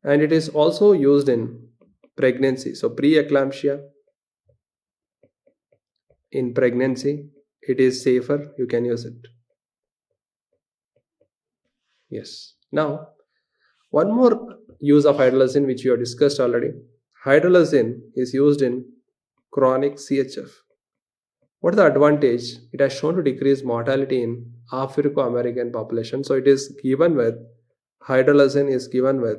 and it is also used in pregnancy. So preeclampsia, in pregnancy, it is safer, you can use it. Yes. Now, one more use of hydralazine which we have discussed already. Hydralazine is used in chronic CHF. What is the advantage? It has shown to decrease mortality in Afro-American population. So it is given with, hydralazine is given with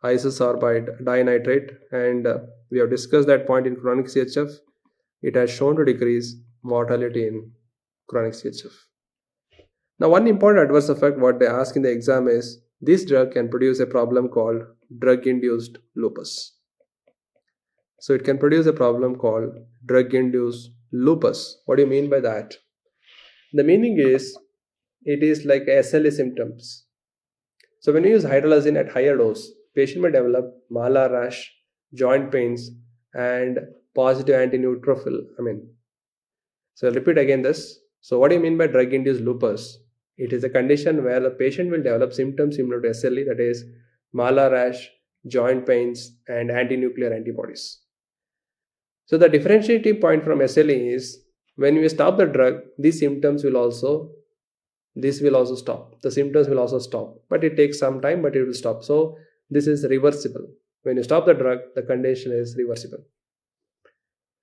isosorbide dinitrate, and we have discussed that point in chronic CHF. It has shown to decrease mortality in chronic CHF. Now, one important adverse effect what they ask in the exam is this drug can produce a problem called drug-induced lupus. So it can produce a problem called drug-induced lupus. What do you mean by that? The meaning is it is like SLE symptoms. So when you use hydralazine at higher dose, patient may develop malar rash, joint pains, and positive anti-neutrophil. So I'll repeat again this. So what do you mean by drug-induced lupus? It is a condition where the patient will develop symptoms similar to SLE, that is malar rash, joint pains, and anti-nuclear antibodies. So the differentiating point from SLE is when we stop the drug, these symptoms will also this will also stop. The symptoms will also stop, but it takes some time, but it will stop. So this is reversible. When you stop the drug, the condition is reversible.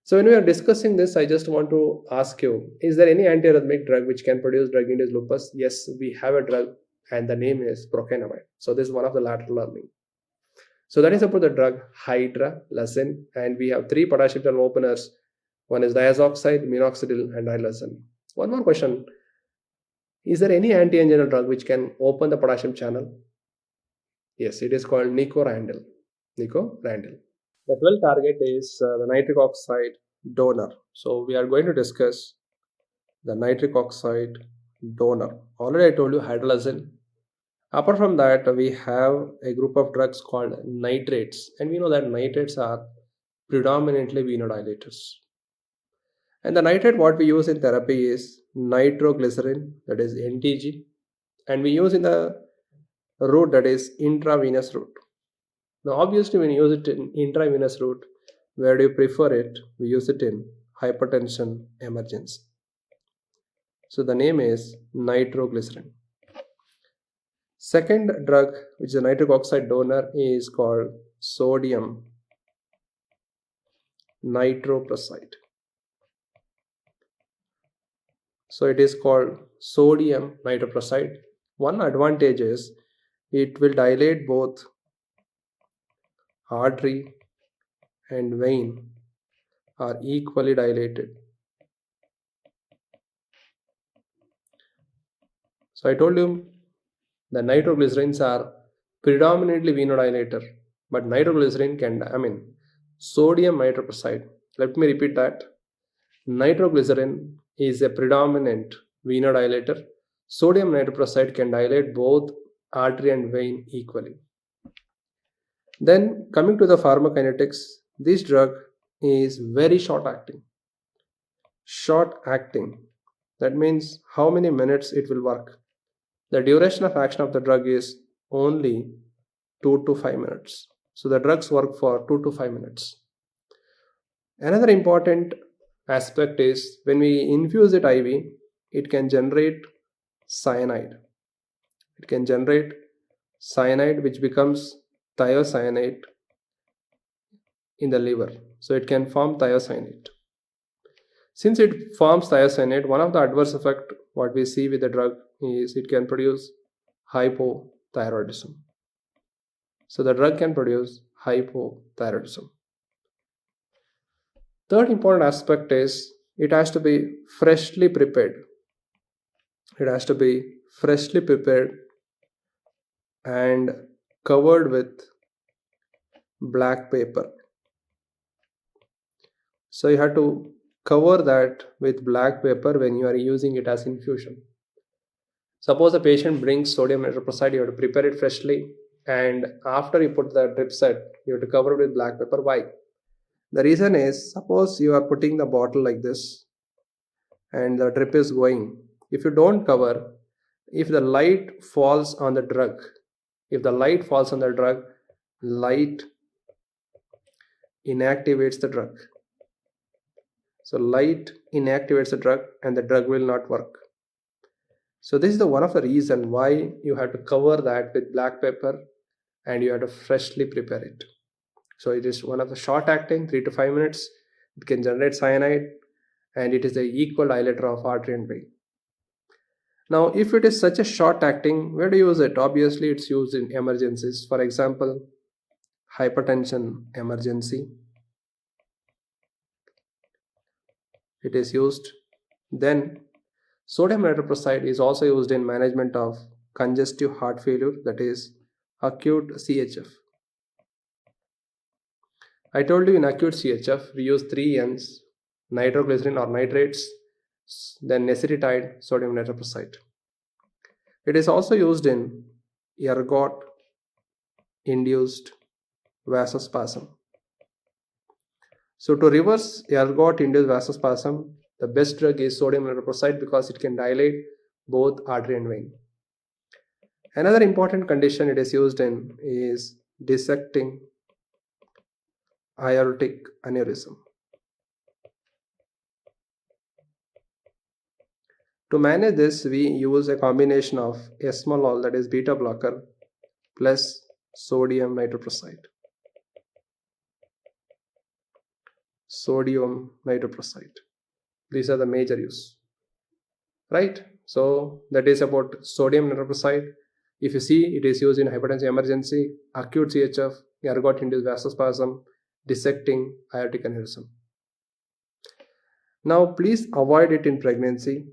So when we are discussing this, I just want to ask you, is there any antiarrhythmic drug which can produce drug-induced lupus? Yes, we have a drug and the name is procainamide. So this is one of the lateral learning. So that is about the drug hydralazine, and we have three potassium channel openers. One is diazoxide, minoxidil, and dilazine. One more question. Is there any anti-anginal drug which can open the potassium channel? Yes, it is called nicorandil. Nicorandil. The 12th target is the nitric oxide donor. So we are going to discuss the nitric oxide donor. Already I told you hydralazine. Apart from that, we have a group of drugs called nitrates, and we know that nitrates are predominantly venodilators. And the nitrate what we use in therapy is nitroglycerin, that is NTG, and we use in the route, that is intravenous route. Now, obviously, when you use it in intravenous route, where do you prefer it? We use it in hypertension emergency. So the name is nitroglycerin. Second drug, which is a nitric oxide donor, is called sodium nitroprusside. So it is called sodium nitroprusside. One advantage is it will dilate both artery and vein are equally dilated. So I told you the nitroglycerins are predominantly venodilator, but nitroglycerin sodium nitroprusside. Let me repeat that. Nitroglycerin is a predominant venodilator. Sodium nitroprusside can dilate both artery and vein equally. Then coming to the pharmacokinetics, this drug is very short acting. Short acting. That means how many minutes it will work. The duration of action of the drug is only 2 to 5 minutes. So the drugs work for 2 to 5 minutes. Another important aspect is when we infuse it IV, it can generate cyanide. It can generate cyanide which becomes thiocyanate in the liver. So it can form thiocyanate. Since it forms thiocyanate, one of the adverse effect what we see with the drug is it can produce hypothyroidism. So the drug can produce hypothyroidism. Third important aspect is it has to be freshly prepared. It has to be freshly prepared and covered with black paper. So you have to cover that with black paper when you are using it as infusion. Suppose a patient brings sodium nitroprusside, you have to prepare it freshly, and after you put the drip set, you have to cover it with black paper. Why? The reason is, suppose you are putting the bottle like this and the drip is going. If you don't cover, if the light falls on the drug, light inactivates the drug. So light inactivates the drug and the drug will not work. So this is one of the reason why you have to cover that with black paper and you have to freshly prepare it. So it is one of the short acting, 3 to 5 minutes. It can generate cyanide and it is the equal dilator of artery and vein. Now, if it is such a short acting, where do you use it? Obviously, it's used in emergencies. For example, hypertension emergency. It is used. Then, sodium nitroprusside is also used in management of congestive heart failure, that is acute CHF. I told you in acute CHF, we use 3 N's, nitroglycerin or nitrates, then necitide, sodium nitroprusside. It is also used in ergot induced vasospasm. So to reverse ergot induced vasospasm, the best drug is sodium nitroprusside because it can dilate both artery and vein. Another important condition it is used in is dissecting aortic aneurysm. To manage this, we use a combination of esmolol, that is beta blocker, plus sodium nitroprusside. Sodium nitroprusside. These are the major use, right? So that is about sodium nitroprusside. If you see, it is used in hypertension emergency, acute CHF, ergot-induced vasospasm, dissecting, aortic aneurysm. Now, please avoid it in pregnancy.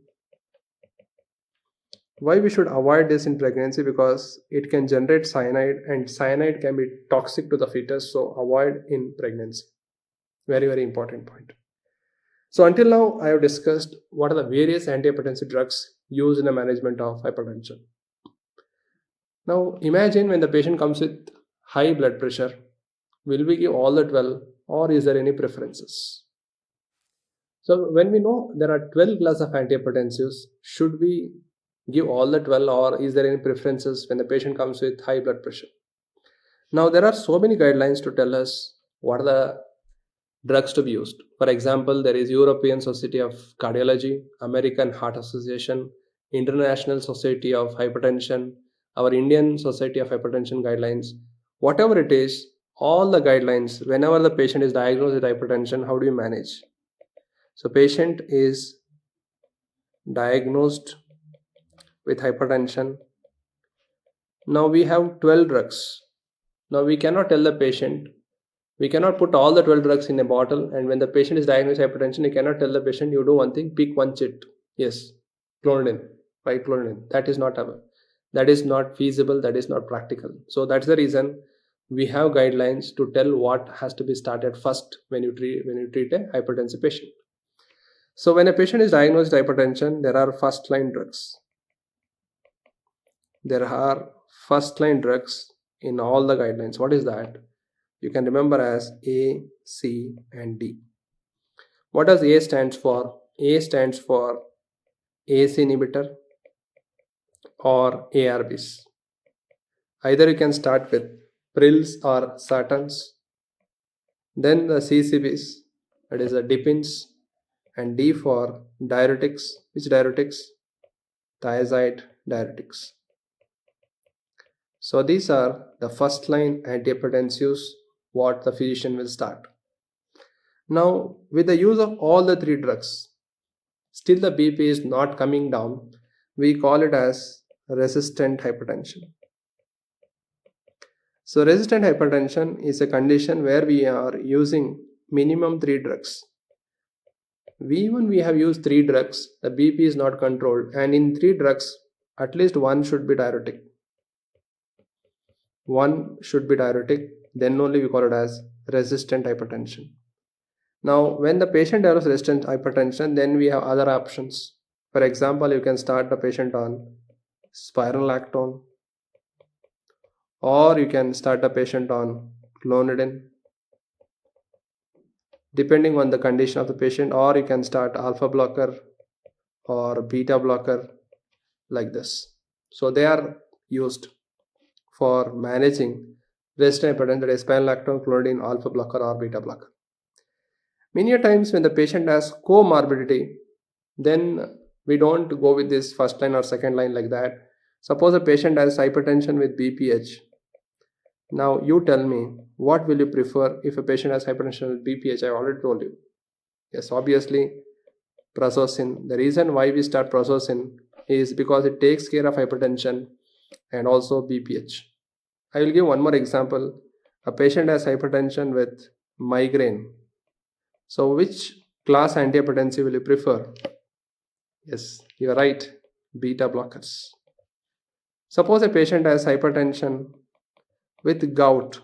Why we should avoid this in pregnancy? Because it can generate cyanide, and cyanide can be toxic to the fetus, so avoid in pregnancy. Very, very important point. So until now, I have discussed what are the various antihypertensive drugs used in the management of hypertension. Now imagine when the patient comes with high blood pressure, will we give all the 12 or is there any preferences? So when we know there are 12 classes of antihypertensives, should we give all the 12 or is there any preferences when the patient comes with high blood pressure? Now there are so many guidelines to tell us what are the drugs to be used. For example, there is European Society of Cardiology, American Heart Association, International Society of Hypertension, our Indian Society of Hypertension guidelines. Whatever it is, all the guidelines, whenever the patient is diagnosed with hypertension, how do you manage? So patient is diagnosed with hypertension. Now we have 12 drugs. Now we cannot tell the patient, we cannot put all the 12 drugs in a bottle, and when the patient is diagnosed with hypertension, you cannot tell the patient, you do one thing, pick one chit. Yes, clonidine, right? Clonidine. That is not feasible, that is not practical. So that's the reason we have guidelines to tell what has to be started first when you treat a hypertensive patient. So when a patient is diagnosed with hypertension, there are first line drugs. There are first line drugs in all the guidelines. What is that? You can remember as A, C, and D. What does A stands for? A stands for ACE inhibitor or ARBs. Either you can start with prils or statins. Then the CCBs, that is the dipins, and D for diuretics. Which diuretics? Thiazide diuretics. So these are the first line antihypertensives what the physician will start. Now with the use of all the three drugs, still the BP is not coming down, we call it as resistant hypertension. So resistant hypertension is a condition where we are using minimum 3 drugs. Even we have used 3 drugs, the BP is not controlled, and in 3 drugs at least one should be diuretic. One should be diuretic, then only we call it as resistant hypertension. Now when the patient develops resistant hypertension, then we have other options. For example, you can start the patient on spironolactone, or you can start the patient on clonidine depending on the condition of the patient, or you can start alpha blocker or beta blocker like this. So they are used for managing resistant hypertension, that is spironolactone, clonidine, alpha blocker or beta blocker. Many times when the patient has comorbidity, then we don't go with this first line or second line like that. Suppose a patient has hypertension with BPH. Now you tell me, what will you prefer if a patient has hypertension with BPH? I already told you. Yes, obviously prazosin. The reason why we start prazosin is because it takes care of hypertension and also BPH. I will give one more example. A patient has hypertension with migraine. So which class antihypertensive will you prefer? Yes, you are right, beta blockers. Suppose a patient has hypertension with gout.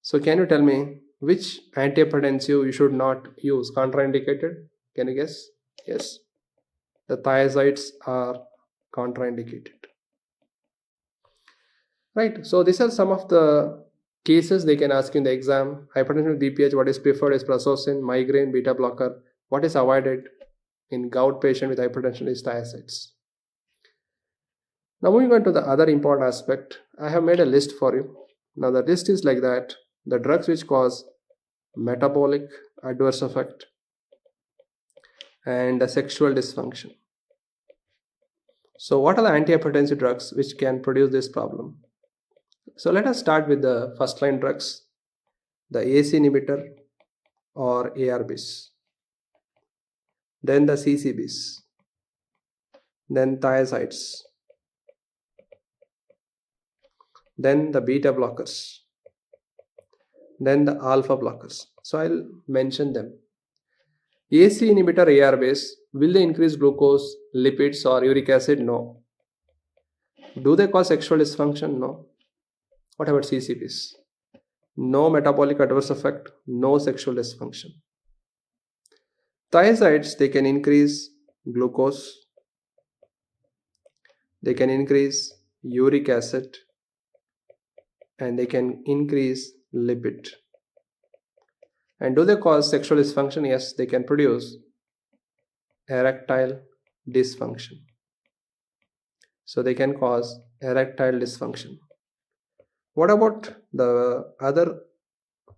So can you tell me which antihypertensive you should not use? Contraindicated? Can you guess? Yes, the thiazides are contraindicated. Right, so these are some of the cases they can ask in the exam. Hypertension with BPH, what is preferred is prazosin, migraine, beta blocker. What is avoided in gout patient with hypertension is thiazides. Now moving on to the other important aspect, I have made a list for you. Now the list is like that: the drugs which cause metabolic adverse effect, and the sexual dysfunction. So what are the antihypertensive drugs which can produce this problem? So let us start with the first line drugs, the AC inhibitor or ARBs, then the CCBs, then thiazides, then the beta blockers, then the alpha blockers. So I'll mention them. AC inhibitor ARBs, will they increase glucose, lipids or uric acid? No. Do they cause sexual dysfunction? No. What about CCBs? No metabolic adverse effect, no sexual dysfunction. Thiazides, they can increase glucose, they can increase uric acid, and they can increase lipid. And do they cause sexual dysfunction? Yes, they can produce erectile dysfunction. So they can cause erectile dysfunction. What about the other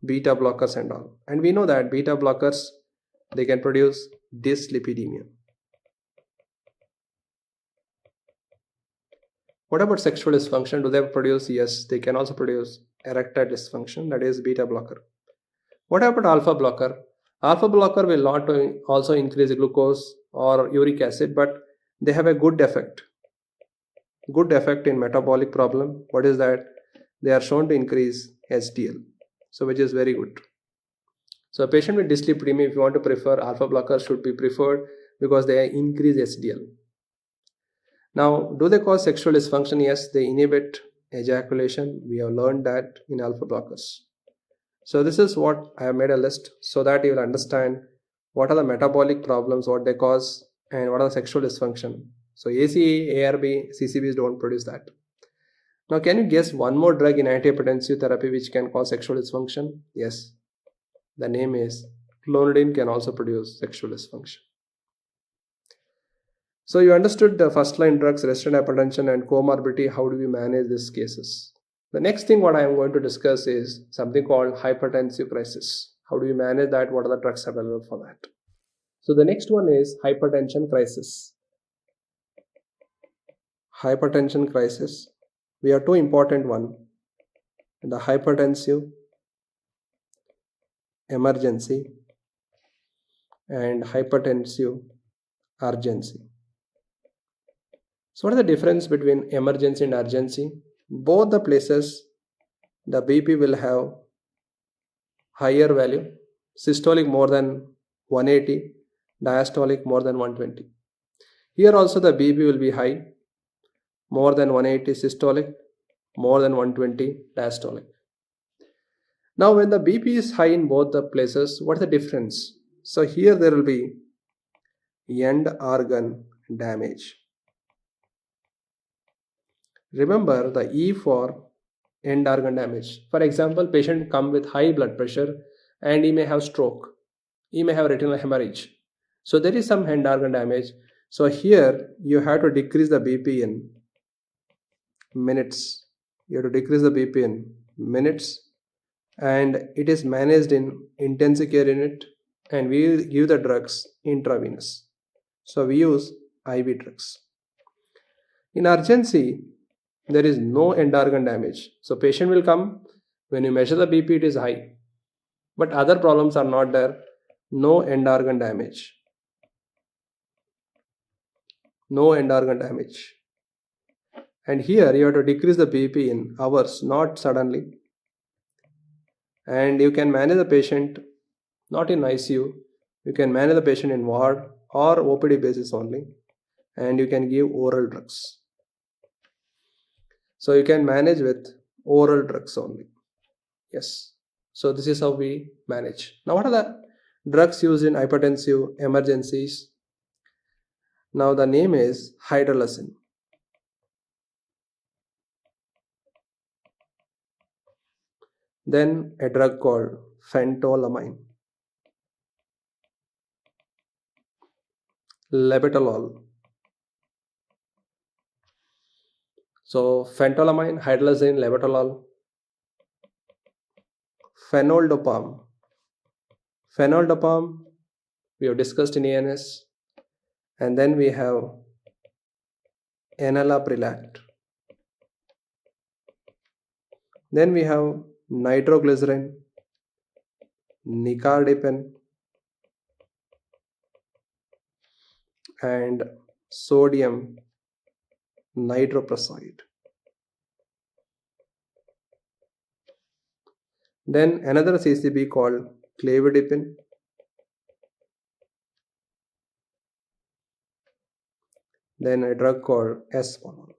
beta blockers and all? And we know that beta blockers, they can produce dyslipidemia. What about sexual dysfunction? Do they produce? Yes, they can also produce erectile dysfunction, that is beta blocker. What about alpha blocker? Alpha blocker will not also increase glucose or uric acid, but they have a good effect. Good effect in metabolic problem. What is that? They are shown to increase HDL, so which is very good. So a patient with dyslipidemia, if you want to prefer, alpha blockers should be preferred because they increase HDL. Now, do they cause sexual dysfunction? Yes, they inhibit ejaculation. We have learned that in alpha blockers. So this is what I have made a list so that you will understand what are the metabolic problems, what they cause, and what are the sexual dysfunction. So AC, ARB, CCBs don't produce that. Now, can you guess one more drug in antihypertensive therapy which can cause sexual dysfunction? Yes, the name is clonidine can also produce sexual dysfunction. So you understood the first line drugs, resistant hypertension and comorbidity. How do we manage these cases? The next thing what I am going to discuss is something called hypertensive crisis. How do we manage that? What are the drugs available for that? So the next one is hypertension crisis. Hypertension crisis. We have two important ones. The hypertensive emergency and hypertensive urgency. So what is the difference between emergency and urgency? Both the places the BP will have higher value, systolic more than 180, diastolic more than 120. Here also the BP will be high, more than 180 systolic, more than 120 diastolic. Now when the BP is high in both the places, what is the difference? So here there will be end organ damage. Remember the E for end organ damage. For example, patient come with high blood pressure and he may have stroke. He may have retinal hemorrhage. So there is some end organ damage. So here you have to decrease the BP in minutes. You have to decrease the BP in minutes, and it is managed in intensive care unit, and we give the drugs intravenous. So we use IV drugs. In urgency, there is no end organ damage. So patient will come, when you measure the BP it is high, but other problems are not there. No end organ damage. No end organ damage. And here you have to decrease the BP in hours, not suddenly. And you can manage the patient not in ICU. You can manage the patient in ward or OPD basis only. And you can give oral drugs. So you can manage with oral drugs only. Yes. So this is how we manage. Now what are the drugs used in hypertensive emergencies? Now the name is hydralazine. Then a drug called phentolamine, labetalol. So phentolamine, hydralazine, labetalol, phenoldopam. Phenoldopam we have discussed in ANS. and then we have enalaprilat. Then we have nitroglycerin, nicardipine, and sodium nitroprusside. Then another CCB called clevidipine, then a drug called esmolol.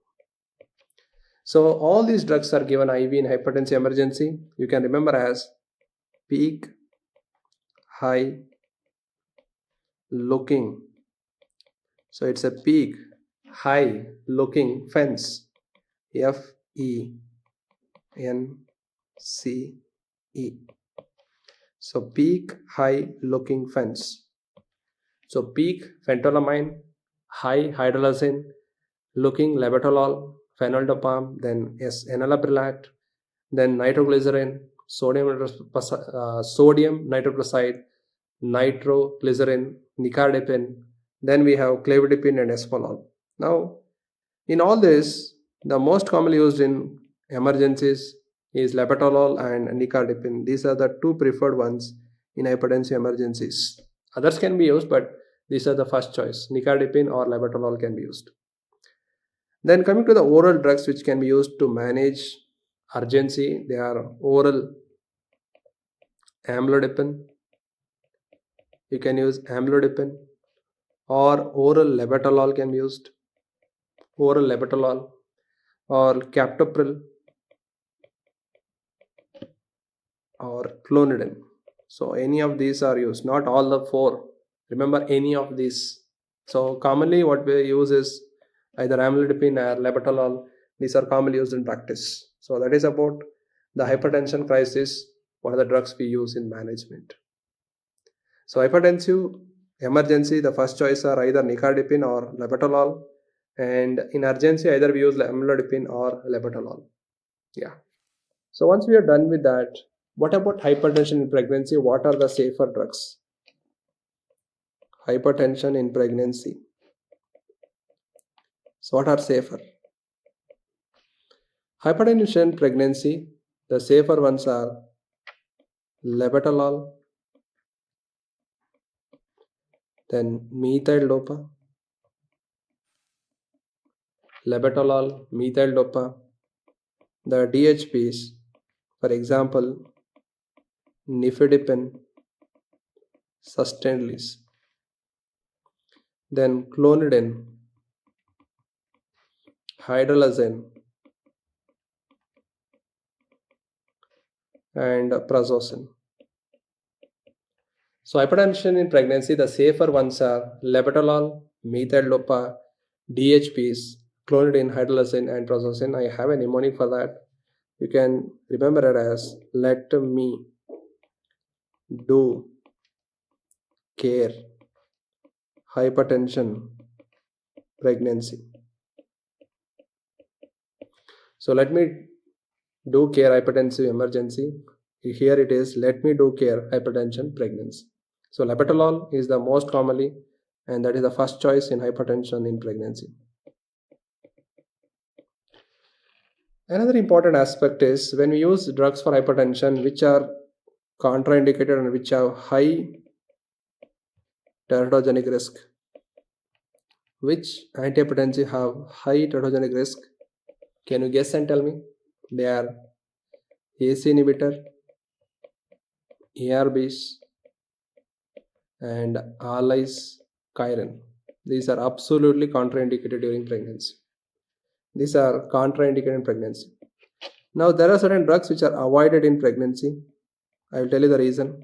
So all these drugs are given IV in hypertension emergency. You can remember as peak, high, looking. So it's a peak, high, looking fence. FENCE. So peak, high, looking fence. So peak phentolamine, high hydralazine, looking labetalol, phenoldiazepam, then enalaprilat, then nitroglycerin, sodium nitroprusside, nitroglycerin, nicardipine, then we have clevidipine and esmolol. Now, in all this, the most commonly used in emergencies is labetalol and nicardipine. These are the two preferred ones in hypertension emergencies. Others can be used, but these are the first choice. Nicardipine or labetalol can be used. Then coming to the oral drugs which can be used to manage urgency, they are oral amlodipine. You can use amlodipine, or oral labetalol can be used. Oral labetalol or captopril or clonidine. So any of these are used, not all the four. Remember, any of these. So commonly what we use is either amlodipine or labetalol. These are commonly used in practice. So that is about the hypertension crisis. What are the drugs we use in management? So hypertensive emergency, the first choice are either nicardipine or labetalol, and in urgency either we use amlodipine or labetalol. Yeah. So once we are done with that, what about hypertension in pregnancy? What are the safer drugs? Hypertension in pregnancy. So what are safer? Hypertension in pregnancy, the safer ones are labetalol, then methyl dopa, labetalol, methyl dopa, the DHPs, for example, nifedipine, sustained release, then clonidine, hydralazine, and prazosin. So hypertension in pregnancy, the safer ones are labetalol, methyl dopa, DHPs, clonidine, hydralazine, and prazosin. I have a mnemonic for that. You can remember it as let me do care hypertension pregnancy. So let me do care hypertensive emergency. Here it is, let me do care hypertension pregnancy. So labetalol is the most commonly, and that is the first choice in hypertension in pregnancy. Another important aspect is when we use drugs for hypertension which are contraindicated and which have high teratogenic risk. Which antihypertensive have high teratogenic risk? Can you guess and tell me? They are ACE inhibitor, ARBs, and ally's chirin. These are absolutely contraindicated during pregnancy. These are contraindicated in pregnancy. Now there are certain drugs which are avoided in pregnancy. I will tell you the reason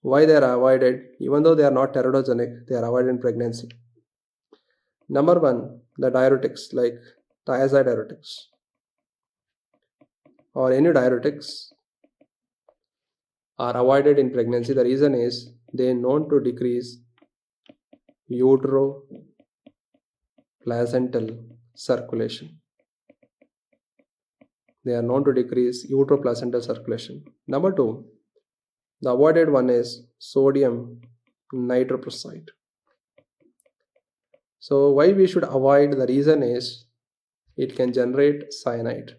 why they are avoided. Even though they are not teratogenic, they are avoided in pregnancy. Number one, the diuretics like thiazide diuretics or any diuretics are avoided in pregnancy. The reason is they are known to decrease uteroplacental circulation. They are known to decrease uteroplacental circulation. Number two, the avoided one is sodium nitroprusside. So why we should avoid, the reason is it can generate cyanide,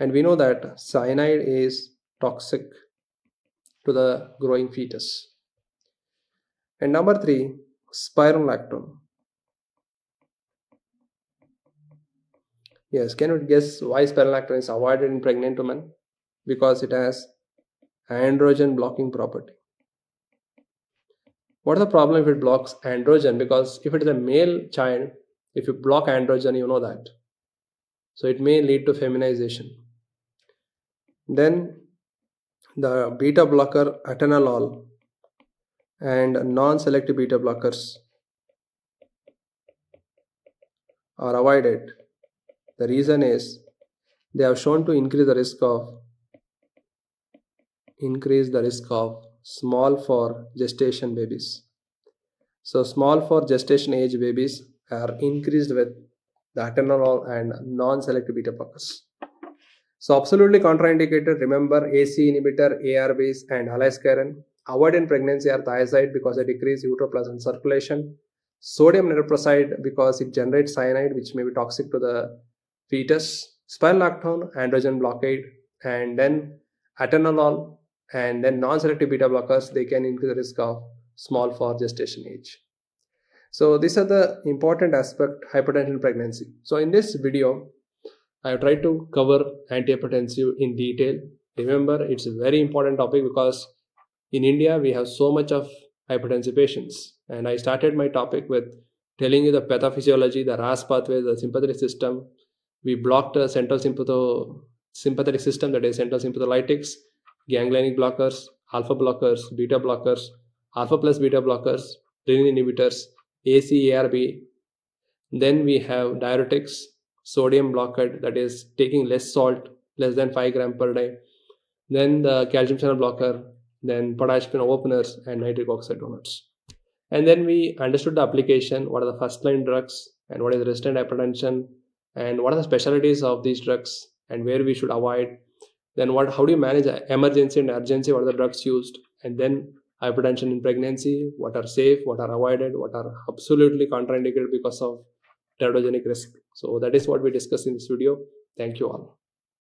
and we know that cyanide is toxic to the growing fetus. And number 3, spironolactone. Yes, can you guess why spironolactone is avoided in pregnant women? Because it has androgen blocking property. What is the problem if it blocks androgen? Because if it is a male child, if you block androgen, you know that. So it may lead to feminization. Then the beta blocker atenolol and non-selective beta blockers are avoided. The reason is they have shown to increase the risk of small for gestation babies. So small for gestation age babies are increased with the atenolol and non-selective beta blockers. So absolutely contraindicated. Remember, AC inhibitor, ARBs, and aliskiren. Avoid in pregnancy are thiazide because they decrease uteroplasm circulation. Sodium nitroprusside because it generates cyanide, which may be toxic to the fetus. Spironolactone, androgen blockade, and then atenolol, and then non-selective beta blockers. They can increase the risk of small for gestation age. So these are the important aspect hypertension in pregnancy. So in this video, I have tried to cover antihypertensive in detail. Remember, it's a very important topic because in India we have so much of hypertensive patients. And I started my topic with telling you the pathophysiology, the RAS pathway, the sympathetic system. We blocked the central sympathetic system, that is central sympatholytics, ganglionic blockers, alpha blockers, beta blockers, alpha plus beta blockers, renin inhibitors, ACARB. Then we have diuretics, sodium blockade, that is taking less salt, less than 5 gram per day. Then the calcium channel blocker, then potassium openers and nitric oxide donors. And then we understood the application, what are the first line drugs and what is resistant hypertension and what are the specialties of these drugs and where we should avoid. Then how do you manage emergency and urgency, what are the drugs used, and then hypertension in pregnancy, what are safe, what are avoided, what are absolutely contraindicated because of teratogenic risk. So that is what we discussed in this video. Thank you all.